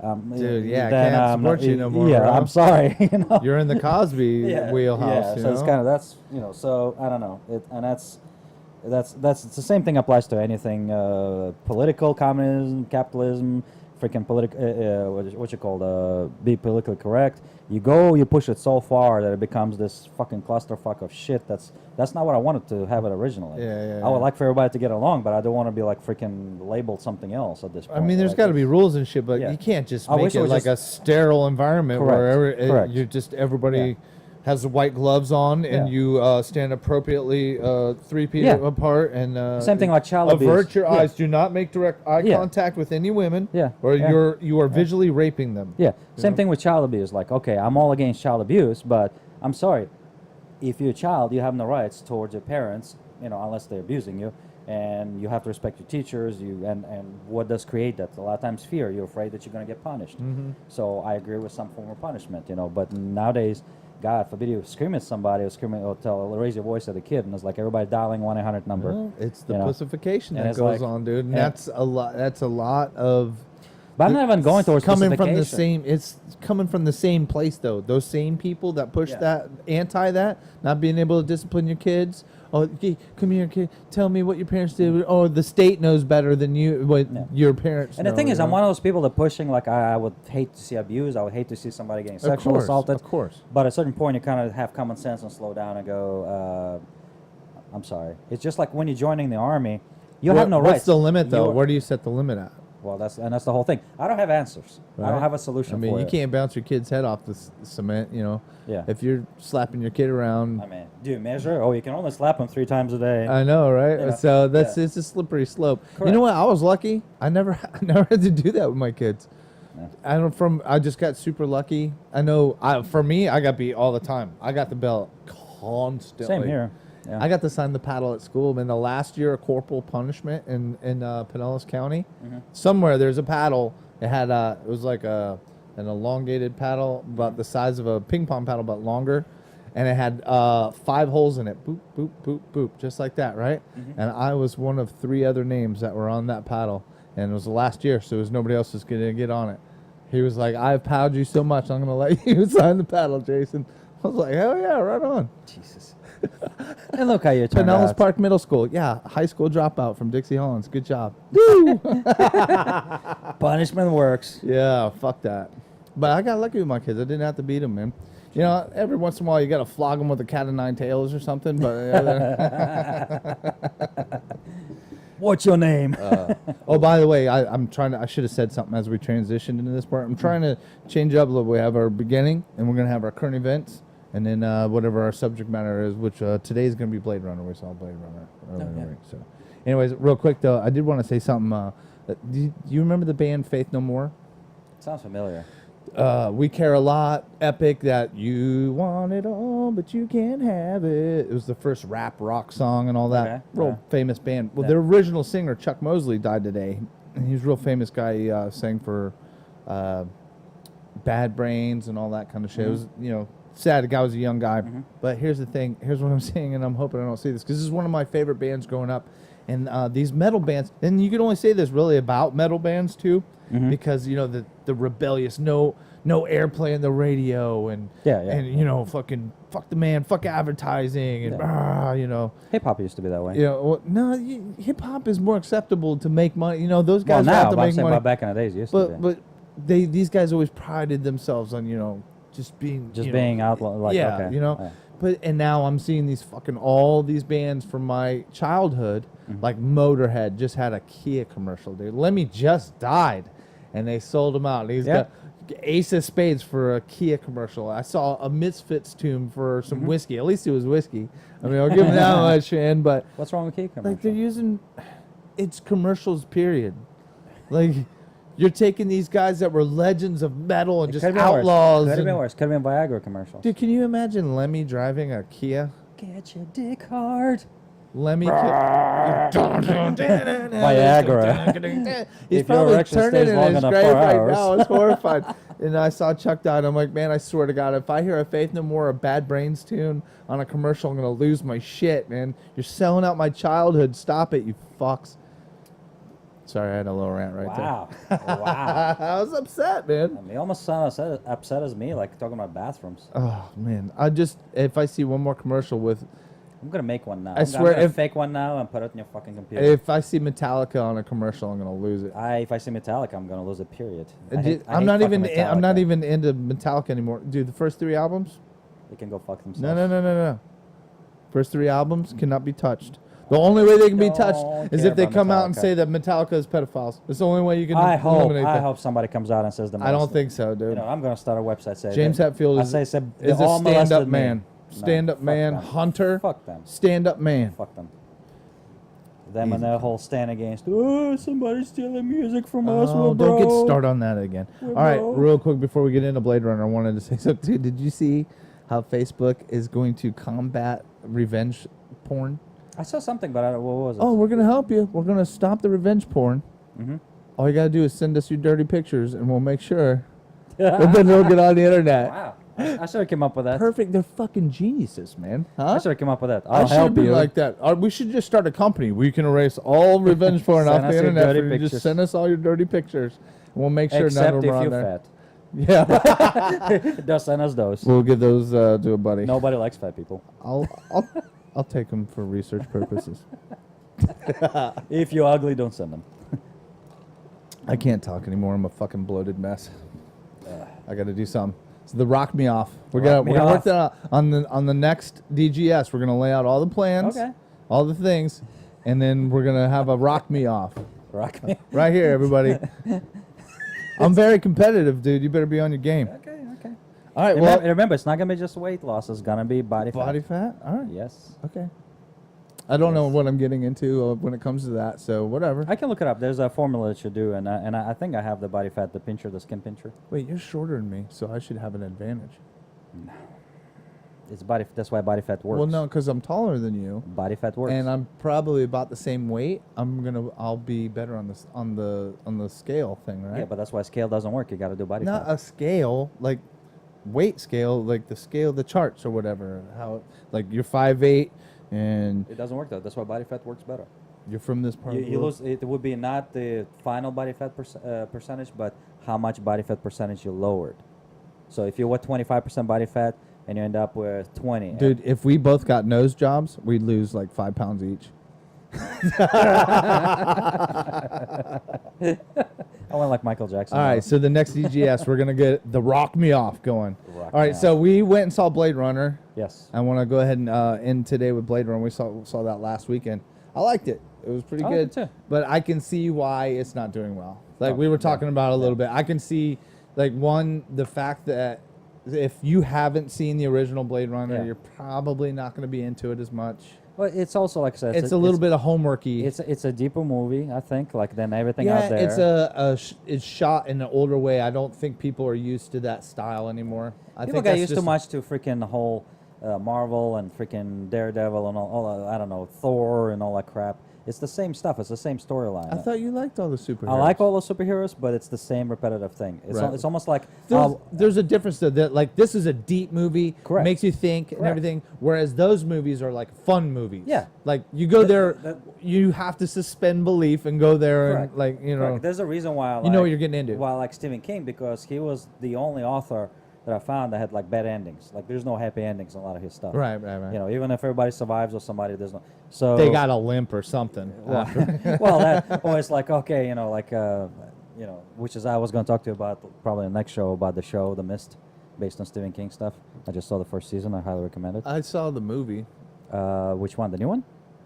Dude, yeah, I then can't I'm support not- you no more, Yeah, bro. I'm sorry. You're in the Cosby wheelhouse. Yeah, so it's kind of that's So I don't know, and that's it's the same thing applies to anything political, communism, capitalism, freaking what you call be politically correct. You push it so far that it becomes this fucking clusterfuck of shit. That's not what I wanted to have it originally. Yeah, I would like for everybody to get along, but I don't want to be like freaking labeled something else at this point. I mean, there's Like, got to be rules and shit, but Yeah. you can't just I make wish it it was like a just- sterile environment where Correct. you're just everybody has the white gloves on and Yeah. you stand appropriately 3 feet Yeah. apart and Same thing like child avert abuse. your Yeah. eyes. Do not make direct eye Yeah. contact with any women. Yeah. Or Yeah. you are visually raping them. Yeah, same thing with child abuse. Like, okay, I'm all against child abuse, but I'm sorry. If you're a child, you have no rights towards your parents, unless they're abusing you, and you have to respect your teachers. And what does create that? A lot of times, fear. You're afraid that you're going to get punished. So I agree with some form of punishment, But nowadays, God forbid you scream at somebody or raise your voice at a kid, and it's like everybody dialing 1-800 number. Well, it's the you know? pussification And that it's goes like- on, dude. And yeah. that's a lot. That's a lot of. But I'm not even going towards coming from the specification. same. It's coming from the same place though. Those same people that push Yeah. that, not being able to discipline your kids. Oh, hey, come here, kid. Tell me what your parents did. Oh, the state knows better than what Yeah. your parents. And the know, thing is, you I'm know? one of those people that pushing, like, I would hate to see abuse. I would hate to see somebody getting Of sexually course, assaulted. Of course. But at a certain point, you kind of have common sense and slow down and go, I'm sorry. It's just like when you're joining the army, you have no rights. What's the limit though? You're- Where do you set the limit at? Well, that's the whole thing. I don't have answers. I Right. don't have a solution I mean, for you it. can't bounce your kid's head off the cement. Yeah. If you're slapping your kid around. I mean, do you measure? Oh, you can only slap them 3 times a day. I know, right? You know, So that's yeah. it's a slippery slope. You Correct. know what? I was lucky. I never had to do that with my kids. Yeah. I just got super lucky. I know. For me, I got beat all the time. I got the belt constantly. Same here. Yeah. I got to sign the paddle at school. Man, the last year of corporal punishment in Pinellas County, somewhere there's a paddle. It had it was like an elongated paddle about the size of a ping pong paddle, but longer. and it had 5 holes in it. Boop, boop, boop, boop, just like that, right? And I was one of 3 other names that were on that paddle, and it was the last year, so it was nobody else was going to get on it. He was like, I've paddled you so much, I'm going to let you sign the paddle, Jason. I was like, hell yeah, right on. Jesus. And look how you turned Pinellas out. Park Middle School. Yeah, high school dropout from Dixie Hollins. Good job. Woo! Punishment works. Yeah, fuck that. But I got lucky with my kids. I didn't have to beat them, man. You know, every once in a while you got to flog them with a cat of 9 tails or something. But What's your name? oh, by the way, I'm trying to. I should have said something as we transitioned into this part. I'm trying to change it up a little. We have our beginning, and we're gonna have our current events, and then whatever our subject matter is, which today is gonna be Blade Runner. We saw Blade Runner earlier in the week. So, anyways, real quick though, I did want to say something. Do you remember the band Faith No More? Sounds familiar. We Care a Lot, epic, that you want it all, but you can't have it. It was the first rap rock song and all that. Okay, Real yeah. famous band. Well, Yeah. their original singer, Chuck Mosley, died today. And he's a real famous guy. He sang for Bad Brains and all that kind of shit. It was, you know, sad. The guy was a young guy. But here's the thing. Here's what I'm saying, and I'm hoping I don't see this, because this is one of my favorite bands growing up. And these metal bands, and you can only say this really about metal bands too, because, you know, the rebellious, no airplay in the radio, and and you know, fucking fuck the man, fuck advertising, and you know, Hip hop used to be that way. you know, well, no, hip hop is more acceptable to make money. You know, those guys Well, now, have to but I'm make saying money. about back in the days, it used to be. But these guys always prided themselves on, you know, just being being outlaw, like, yeah, okay, you know. yeah. But and now I'm seeing these fucking all these bands from my childhood, like Motorhead just had a Kia commercial, dude. Lemmy just died, and they sold him out. He's got Ace of Spades for a Kia commercial. I saw a Misfits tune for some whiskey. At least it was whiskey. I mean, I'll give them that much, man. But What's wrong with Key commercial? like they're using, it's commercials. Period. Like. You're taking these guys that were legends of metal and It just could've been worse. outlaws. Could have been and- worse. Could have been Viagra commercials. Dude, can you imagine Lemmy driving a Kia? Get your dick hard. Lemmy. Viagra. He's If your probably erection turning stays in long his enough grave for right hours. now. It's horrified. And I saw Chuck die, and I'm like, man, I swear to God, if I hear a Faith No More or Bad Brains tune on a commercial, I'm going to lose my shit, man. You're selling out my childhood. Stop it, you fucks. Sorry, I had a little rant right Wow. there. Wow. I was upset, man. You almost sound upset as me, like talking about bathrooms. Oh, man. If I see one more commercial with, I'm going to make one now. I swear I'm gonna if- fake one now and put it in your fucking computer. if I see Metallica on a commercial, I'm going to lose it. If I see Metallica, I'm going to lose it, period. I'm not even Metallica. into Metallica anymore. Dude, the first 3 albums? They can go fuck themselves. No. First 3 albums cannot be touched. The only way they can be touched Don't is care if they about come out and Metallica. say that Metallica is pedophiles. It's the only way you can I eliminate that. hope somebody comes out and says the I don't molested- think so, dude. You know, I'm going to start a website saying James Hetfield I is, say, is they a all stand-up molested me. man. No, Stand-up fuck man. them. Hunter. Fuck them. Stand-up man. Fuck them. Them and their whole stand against, somebody's stealing music from us. Oh, we're don't get broke." started on that again. All right, broke. real quick before we get into Blade Runner, I wanted to say something too. Did you see how Facebook is going to combat revenge porn? I saw something, but what was it? Oh, we're going to help you. We're going to stop the revenge porn. Mm-hmm. All you got to do is send us your dirty pictures, and we'll make sure that then they'll get on the internet. Wow. I should have come up with that. Perfect. They're fucking geniuses, man. I Huh? should have come up with that. I I'll should have help been you. like that. We should just start a company. We can erase all revenge porn Send off us the your internet. dirty For you. Just pictures. send us all your dirty pictures. And we'll make sure Except none of if them are on you're there. fat. Yeah. Just send us those. We'll give those to a buddy. Nobody likes fat people. I'll take them for research purposes. If you're ugly, don't send them. I can't talk anymore. I'm a fucking bloated mess. I got to do something. So the rock me off. We're Rock me gonna work off. that out on the next DGS. We're gonna lay out all the plans, Okay. all the things, and then we're gonna have a rock me off Rock me. right here, everybody. I'm very competitive, dude. You better be on your game. Okay. All right. Remember, it's not gonna be just weight loss. It's gonna be body fat. body fat. All right. Yes. Okay. I don't know Yes. what I'm getting into when it comes to that, so whatever. I can look it up. There's a formula that you do, and I think I have the body fat, the pincher, the skin pincher. Wait, you're shorter than me, so I should have an advantage. It's body. That's why body fat works. Well, no, because I'm taller than you, Body fat works. and I'm probably about the same weight. I'll be better on this on the scale thing, right? Yeah, but that's why scale doesn't work. You got to do body Not fat. a scale, like weight scale, like the charts or whatever. How like you're 5'8", and It doesn't work though. That's why body fat works better. you're from this part. of the You world. lose. It would be not the final body fat percentage, but how much body fat percentage you lowered. So if you were 25% body fat and you end up with 20, Dude, if we both got nose jobs, we'd lose like 5 pounds each. I went like Michael Jackson. All right, though. so the next DGS, we're gonna get the Rock Me Off going. Rock All right, Me so we went and saw Blade Runner. Yes. I want to go ahead and end today with Blade Runner. We saw that last weekend. I liked it. It was pretty I liked good. it too. But I can see why it's not doing well. Like Oh, we were yeah. talking about a little bit. I can see, like, one, the fact that if you haven't seen the original Blade Runner, Yeah. you're probably not going to be into it as much. Well, it's also like I said, It's a little bit of homeworky. It's a deeper movie, I think, like than everything out there. It's shot in an older way. I don't think people are used to that style anymore. I People think got that's used too just- much to freaking the whole Marvel and freaking Daredevil and all I don't know, Thor and all that crap. It's the same stuff. It's the same storyline. I thought you liked all the superheroes. I like all the superheroes, but it's the same repetitive thing. It's, Right. it's almost like There's a difference though. That like this is a deep movie, Correct. makes you think and Correct. everything. Whereas those movies are like fun movies. Yeah. like you go there, that- you have to suspend belief and go there Correct. and like you know. Correct. There's a reason why I like, You know what you're getting into. Why I like Stephen King, because he was the only author that I found that had like bad endings. Like there's no happy endings in a lot of his stuff. Right. You know, even if everybody survives or somebody, there's no. So They got a limp or something. well, well, that or it's like okay, you know, like you know, which is I was going to talk to you about probably in the next show about the show The Mist, based on Stephen King stuff. I just saw the first season. I highly recommend it. I saw the movie. Which one? The new one?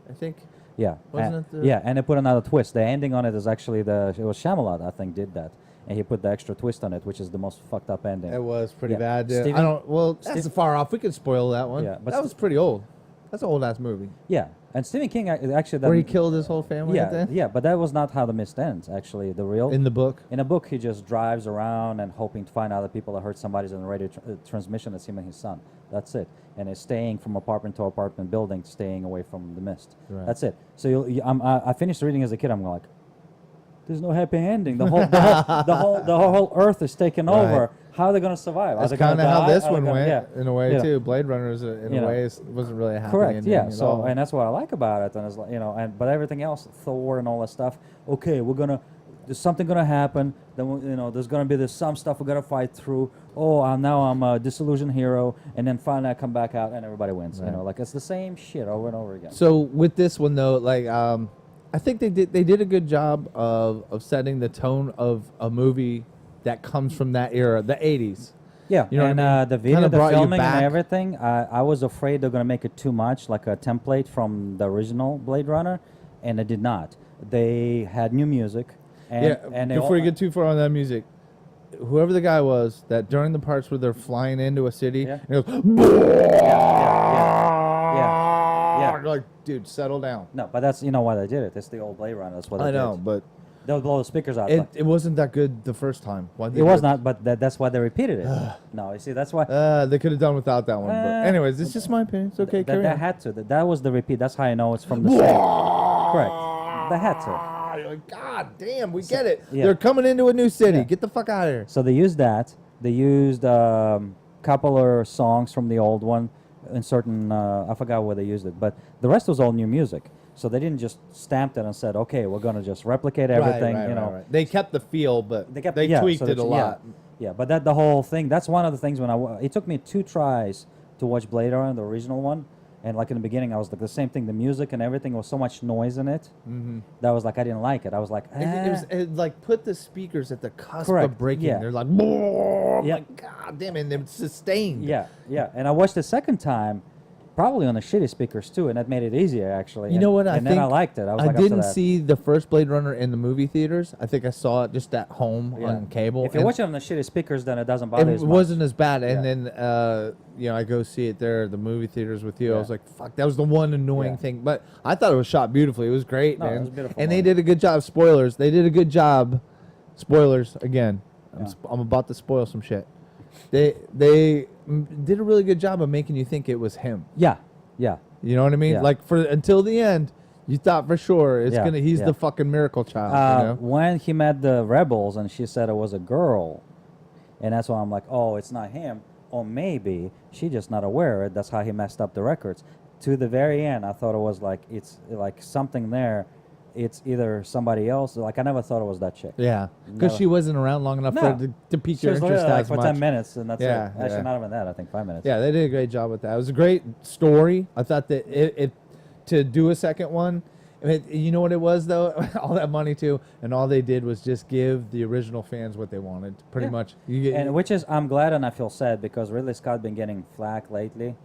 I think. Yeah. Wasn't and, it the- Yeah, and they put another twist. The ending on it is actually it was Shyamalan, I think, did that. And he put the extra twist on it, which is the most fucked up ending. It was pretty Yeah. bad. I Steven- don't. Well, that's Steve- far off. We could spoil that one. Yeah, but that was pretty old. That's an old ass movie. Yeah, and Stephen King actually that Where he killed his whole family. yeah, at the end? yeah, but that was not how The Mist ends. Actually, the real In the book. in a book, he just drives around and hoping to find other people that heard somebody's on the radio transmission. That's him and his son. That's it. And he's staying from apartment to apartment building, staying away from the mist. Right. That's it. So I finished reading as a kid. I'm like, there's no happy ending. The whole Earth is taken Right. over. How are they going to survive? Are That's they gonna kind of how die? this Are they one gonna- went, yeah. in a way Yeah. too. Blade Runner is in You a know. way wasn't really a happy Correct. ending Yeah. at So, all. and that's what I like about it. And it's like, you know, but everything else, Thor and all that stuff. Okay, there's something gonna happen. Then you know, there's gonna be some stuff we gotta fight through. Oh, now I'm a disillusioned hero, and then finally I come back out and everybody wins. You Right. know, like it's the same shit over and over again. So with this one though, like I think they did a good job of setting the tone of a movie that comes from that era, the 80s. Yeah, You know what and I mean? the video, Kinda the brought you filming, and back. everything. I was afraid they're gonna make it too much, like a template from the original Blade Runner, and it did not. They had new music, and and they before you all- get too far on that music, whoever the guy was, that during the parts where they're flying into a city, Yeah. and it goes, yeah. You're like, dude, settle down. No, but that's why they did it. It's the old Blade Runner. That's what I they know, did. but They'll blow the speakers out. it, like- it wasn't that good the first time. Why it was not, but that's why they repeated it. No, you see, that's why. They could have done wwithout that one. But Uh, anyways, it's just my opinion. It's okay. Carry that on. had to. That was the repeat. That's how I know it's from the same. Correct. They had to. You're like, God damn, we get it. yeah. They're coming into a new city. Yeah. Get the fuck out of here. So they used that. They used couple of songs from the old one in certain. I forgot where they used it, but the rest was all new music. So they didn't just stamp it and said, "Okay, we're gonna just replicate everything." Right. They kept the feel, but They kept they tweaked so it a lot. Yeah, but the whole thing. That's one of the things it took me 2 tries to watch Blade Runner, the original one, and like in the beginning, I was like the same thing. The music and everything was so much noise in it that was like I didn't like it. I was like, It like put the speakers at the cusp Correct, of breaking. yeah. They're like, I'm Yeah. like, God damn it, and it's sustained. yeah. And I watched the second time, probably on the shitty speakers too, and that made it easier actually. You know what? And then I liked it. I was I like, after didn't that. see the first Blade Runner in the movie theaters. I think I saw it just at home Yeah. on cable. If you and watch it on the shitty speakers, then it doesn't bother it as much. wasn't as bad. Yeah. And then, I go see it there, the movie theaters with you. I Yeah. was like, fuck, that was the one annoying Yeah. thing. But I thought it was shot beautifully. It was great, No, it man. was a beautiful and they movie. did a good job. Spoilers. They did a good job. Spoilers again. Yeah. I'm about to spoil some shit. They did a really good job of making you think it was him. Yeah. You know what I mean? Yeah. Like until the end, you thought for sure he's Yeah. the fucking miracle child. When he met the rebels and she said it was a girl, and that's why I'm like, oh, it's not him. or maybe she just not aware of it. That's how he messed up the records. To the very end, I thought it was like it's like something there. It's either somebody else. Like I never thought it was that chick. Yeah, because Never. she wasn't around long enough for No. it to pique She your was interest literally like as for much. 10 minutes, and that's Yeah, it. Actually, yeah. not even that. I think 5 minutes. Yeah, they did a great job with that. It was a great story. I thought that it to do a second one. You know what it was though? All that money too, and all they did was just give the original fans what they wanted. Pretty Yeah. much. You get, And which is, I'm glad and I feel sad because Ridley Scott been getting flack lately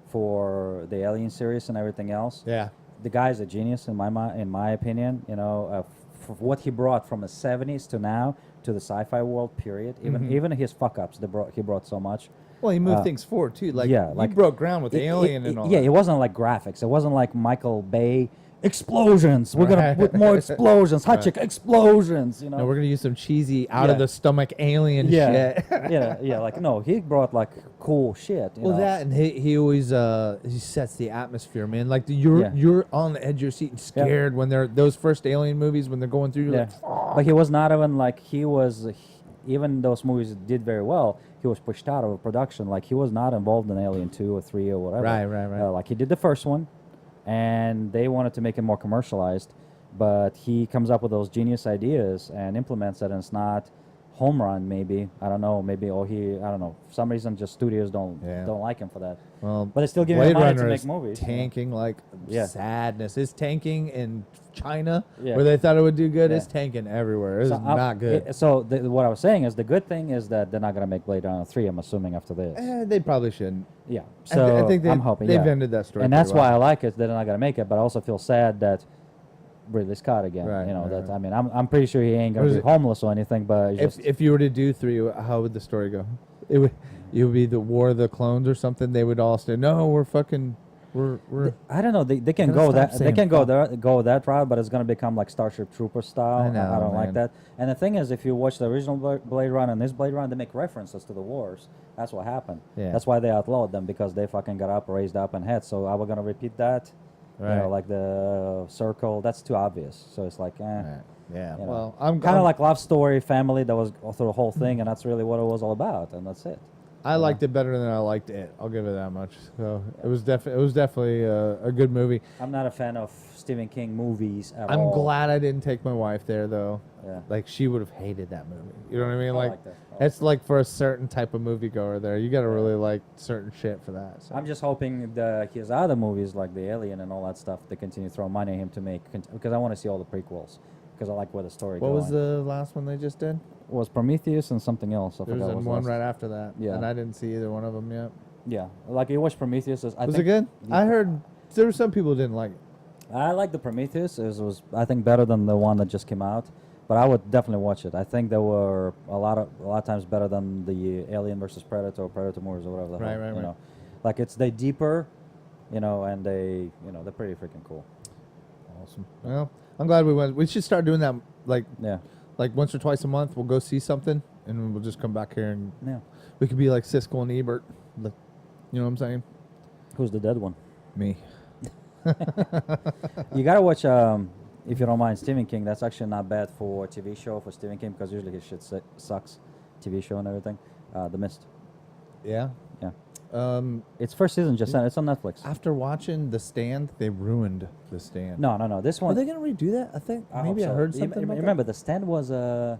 for the Alien series and everything else. yeah. The guy's a genius in my opinion. You know, for what he brought from the 70s to now to the sci-fi world. Period. Even his fuck ups, he brought so much. Well, he moved things forward too. Like yeah, you like broke ground with Alien and all. Yeah, that. it wasn't like graphics. It wasn't like Michael Bay explosions. We're gonna Right. put more explosions. Hot chick explosions. You know. No, we're gonna use some cheesy out Yeah. of the stomach alien yeah, shit. yeah. Like no, he brought like cool shit. You Well, know? that and he always he sets the atmosphere, man. Like you're on the edge of your seat and scared when they're those first Alien movies when they're going through. You're Yeah, like, "Fuck." but he was not even like even those movies did very well. He was pushed out of production. Like he was not involved in Alien 2 or 3 or whatever. Right. Like he did the first one, and they wanted to make it more commercialized, but he comes up with those genius ideas and implements it, and it's not home run. Maybe I don't know. Maybe or I don't know. For some reason, just studios don't like him for that. Well, But they still give him Blade money Runner to make is movies. you know? tanking like Yeah. sadness. It's tanking in China Yeah. where they thought it would do good. Yeah. It's tanking everywhere. It's So not good. So what I was saying is the good thing is that they're not gonna make Blade Runner 3. I'm assuming after this. They probably shouldn't. Yeah. I So think I'm hoping they've yeah. ended that story. And that's pretty why I well. like it. They're not gonna make it, but I also feel sad that Ridley Scott again. Right, you know right, that. right. I mean, I'm pretty sure he ain't gonna Was be it- homeless or anything. But it's just If you were to do 3, how would the story go? It would be the War of the Clones or something. They would all say, "No, we're fucking, we're." I don't know. They can Gotta go stop that they saying can go fuck. there go that route, but it's gonna become like Starship Trooper style. I know, don't like man. that. And the thing is, if you watch the original Blade Runner and this Blade Runner, they make references to the wars. That's what happened. Yeah. That's why they outlawed them because they fucking got up, raised up, and head. So are we gonna repeat that? You Right. know, like the circle. That's too obvious. So it's like, Right. Yeah. you know. Well, I'm kind of like love story, family. That was through the whole thing, and that's really what it was all about, and that's it. I liked it better than I liked it. I'll give it that much. So it was definitely a good movie. I'm not a fan of Stephen King movies at I'm all. glad I didn't take my wife there though. Yeah. Like she would have hated that movie. You know what I mean? I Like like that. I it's like for a certain type of moviegoer there. You got to really like certain shit for that. So. I'm just hoping his other movies like The Alien and all that stuff, they continue throwing money at him to make because I want to see all the prequels because I like where the story What going. was the last one they just did? Was Prometheus and something else. I There was forgot what one last. right after that. Yeah. And I didn't see either one of them yet. Yeah, like you watched Prometheus. I Was think it good? I heard there were some people who didn't like it. I like the Prometheus. It was I think better than the one that just came out, but I would definitely watch it. I think there were a lot of times better than the Alien versus Predator or Predator movies or whatever. The Right, hell, right, you right. know, like they deeper, you know, and they're pretty freaking cool. Awesome. Well, I'm glad we went. We should start doing that like Yeah, once or twice a month. We'll go see something and we'll just come back here and yeah. we could be like Siskel and Ebert. Like, you know what I'm saying? Who's the dead one? Me. You gotta watch, if you don't mind, Stephen King. That's actually not bad for a TV show for Stephen King because usually his shit sucks, TV show and everything. The Mist. Yeah. Yeah, it's first season. Just it's on Netflix. After watching The Stand, they ruined The Stand. No. This Are one. they gonna redo that? I think I maybe hope I so. heard You something. About remember, The Stand was a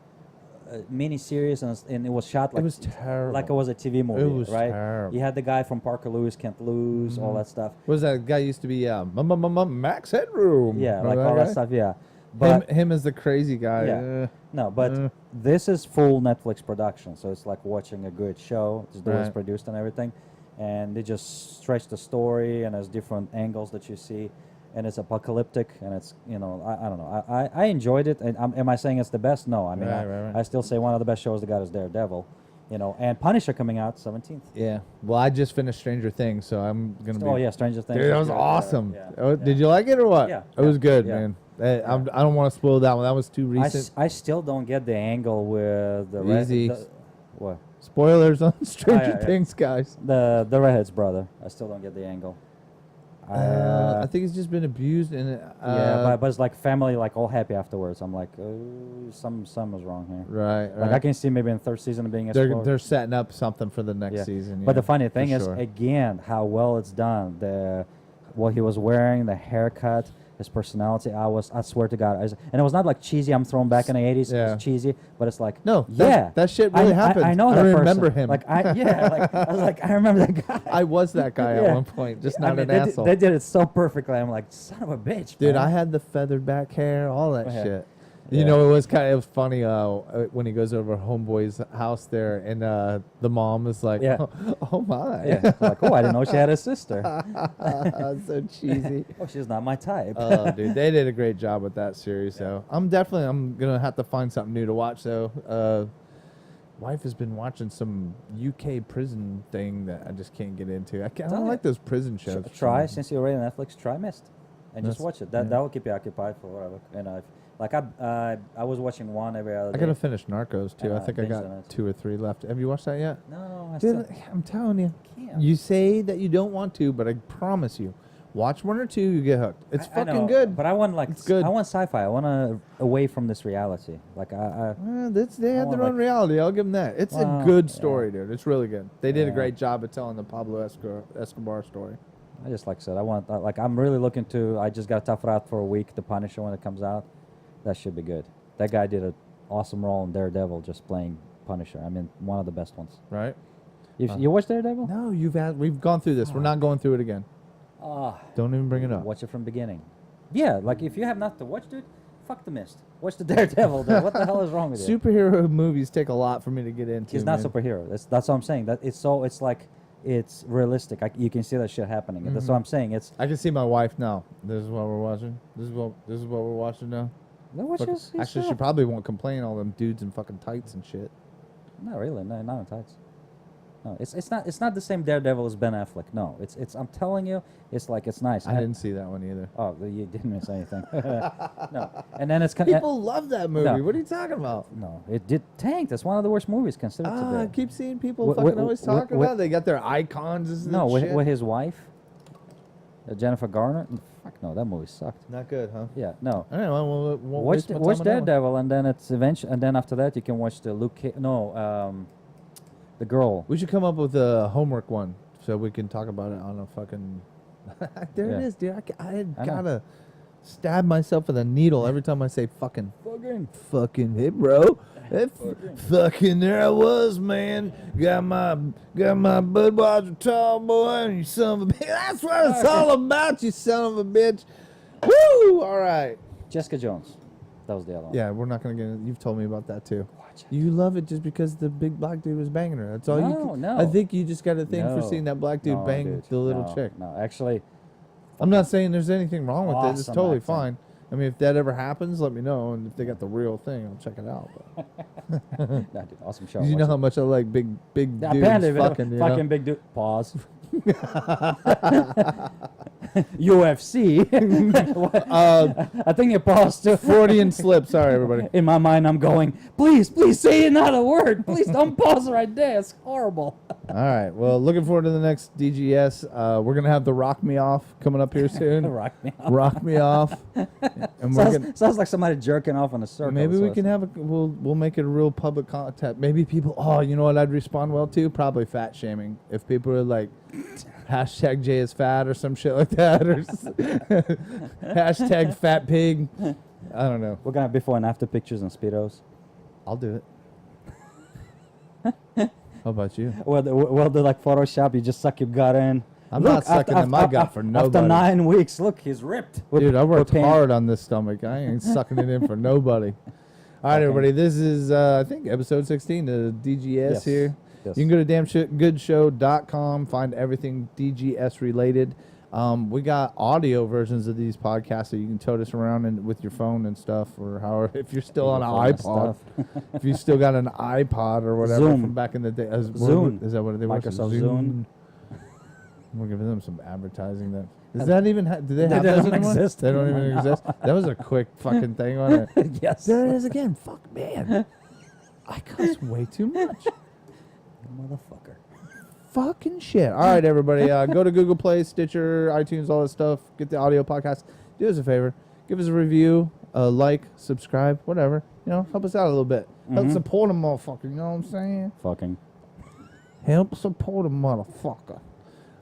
mini series and it was shot that? like It was terrible. like it was a TV movie, was right? terrible. You had the guy from Parker Lewis, Can't Lose, all that stuff. What was that guy used to be? Max Headroom. Yeah, Remember like all that guy? stuff. Yeah, but him as the crazy guy. Yeah. No, but this is full Netflix production, so it's like watching a good show. It's the way it's Right. produced and everything, and they just stretch the story and there's different angles that you see, and it's apocalyptic and it's I don't know. I enjoyed it. And am I saying it's the best? No, I mean Right. I still say one of the best shows they got is Daredevil, and Punisher coming out 17th. Yeah. Well, I just finished Stranger Things, so I'm gonna be. Oh yeah, Stranger Things. Dude, that is was good. awesome. Yeah, Oh, yeah. Did you like it or what? Yeah, It was yeah, good, yeah. man. I don't want to spoil that one. That was too recent. I still don't get the angle with the Easy. what Spoilers on Stranger yeah. Things, guys. the redhead's brother. I still don't get the angle. I think he's just been abused and Yeah, but it's like family, like all happy afterwards. I'm like, something was wrong here. right. Like I can see maybe in the third season of being explored. They're setting up something for the next season. But yeah, the funny for thing is, sure. again, how well it's done. What he was wearing, the haircut, his personality. I swear to God, and it was not like cheesy. I'm thrown back in the '80s. Yeah. It's cheesy, but it's like No, yeah, that shit really happened. I know I that remember person. him. Like I was like, I remember that guy. I was that guy Yeah. at one point, just not I mean, an asshole. They did it so perfectly. I'm like, son of a bitch, Dude, man. I had the feathered back hair, all that Yeah. shit. Yeah. You know, it was funny when he goes over Homeboy's house there, and the mom is like, Yeah. oh my. Yeah, like, oh, I didn't know she had a sister. So cheesy. Oh, she's not my type. Oh, dude, they did a great job with that series. So I'm gonna have to find something new to watch. So, wife has been watching some UK prison thing that I just can't get into. I don't like those prison shows. Try since you're already on Netflix. Try Mist, and just That's- watch it. That yeah. will keep you occupied for whatever. And I was watching one every other I day. gotta finish Narcos too. I think I binged on got it. 2 or 3 left. Have you watched that yet? No, I Dude, still I'm telling you. can't. You say that you don't want to, but I promise you, watch 1 or 2, you get hooked. It's I fucking know, good. But I want like It's good. I want sci-fi. I want to away from this reality. Like They had want, their own like- reality. I'll give them that. It's a Well, good yeah. story, dude. It's really good. They did a Yeah. great job of telling the Pablo Escobar story. I just like I said, I want like I'm really looking to. I just got to tough it out for a week. The Punisher when it comes out, that should be good. That guy did an awesome role in Daredevil, just playing Punisher. I mean, one of the best ones. Right? You watched Daredevil? No, we've gone through this. We're not going through it again. Ah, Don't even bring it up. watch it from beginning. Yeah, like if you have nothing to watch, dude, fuck the Mist. Watch the Daredevil. Dude. What the hell is wrong with you? Superhero movies take a lot for me to get into. He's not man. superhero. That's what I'm saying. That it's like it's realistic. You can see that shit happening. That's what I'm saying. It's I can see my wife now. This is what we're watching. This is what we're watching now. no, watch Fuck- this. Actually, she probably won't complain. All them dudes in fucking tights and shit. Not really. No, not in tights. No, it's not the same Daredevil as Ben Affleck. No, it's I'm telling you, it's like it's nice. I didn't see that one either. Oh, you didn't miss anything. No, and then it's kind of People love that movie. No. What are you talking about? no, it did tank. That's one of the worst movies considered I today. keep seeing people Wh- fucking wh- always wh- talking wh- about it. They got their icons. No, and with, shit. with his wife, Jennifer Garner. Fuck no, that movie sucked. Not good, huh? Yeah, no. I don't know. Won't Watch waste my time watch on that one. Daredevil, and then it's eventually, and then after that you can watch the the girl. We should come up with a homework one so we can talk about it on a fucking. There it Yeah. is, dude. I I know. gotta stab myself with a needle every time I say fucking. Fucking. Fucking hey, bro. Fucking there I was, man. Got my Budweiser tall boy, and you son of a bitch. That's what it's all about, you son of a bitch. Woo! All right. Jessica Jones. That was the other one. Yeah, we're not gonna get it. You've told me about that too. Watch it. You love it just because the big black dude was banging her. That's all you. No, no. I think you just got a thing for No. seeing that black dude No, bang dude. the little No, chick. No, actually, I'm not saying there's anything wrong with it. It's Awesome totally acting. fine. I mean, if that ever happens, let me know. And if they got the real thing, I'll check it out. But no, dude, awesome show. you Watch know it. how much I like big Yeah, dudes apparently, fucking. You know? fucking big dude. Pause. UFC. What? I think you paused too. Freudian slip. Sorry, everybody. In my mind, I'm going, please say another word. Please don't pause right there. It's horrible. All right. Well, looking forward to the next DGS. We're gonna have the Rock Me Off coming up here soon. Rock me off. Rock Me Off. And we're gonna. Sounds like somebody jerking off in a circle. Maybe so we it's- can have we'll make it a real public contact. Maybe people. Oh, you know what I'd respond well to? Probably fat shaming. If people are like, hashtag Jay is fat or some shit like that, or hashtag fat pig. I don't know. We're gonna have before and after pictures and speedos. I'll do it. How about you? Well, do like Photoshop. You just suck your gut in. I'm not sucking in my gut for After nobody. 9 weeks, look, he's ripped. Dude, I worked pain. hard on this stomach. I ain't sucking it in for nobody. All right, Okay. everybody. This is, I think, episode 16 of DGS Yes. here. Yes. You can go to damngoodshow.com, find everything DGS related. We got audio versions of these podcasts so you can tote us around with your phone and stuff, or however, if you're still on an Phone and iPod. stuff. If you still got an iPod or whatever Zoom. from back in the day. Zune. Is that what they were? Microsoft Zune. We're giving them some advertising. Does that even do they They have those don't anymore? exist They don't even anymore, exist. That was a quick fucking thing on it. Yes. There it is again. Fuck man, I cuss way too much. Motherfucker. fucking shit. All right, everybody. Go to Google Play, Stitcher, iTunes, all that stuff. Get the audio podcast. Do us a favor. Give us a review, like, subscribe, whatever. You know, help us out a little bit. Help support a motherfucker. You know what I'm saying? Fucking. Help support a motherfucker.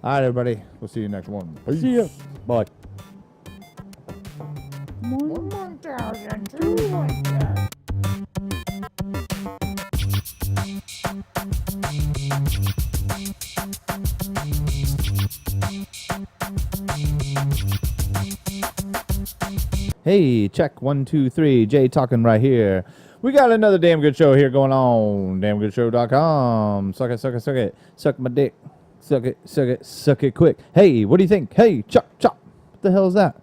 All right, everybody. We'll see you next one. See ya. Bye. Hey, check 1, 2, 3. Jay talking right here. We got another damn good show here going on. Damngoodshow.com. Suck it, suck it, suck it. Suck my dick. Suck it, suck it, suck it quick. Hey, what do you think? Hey, chop, chop. What the hell is that?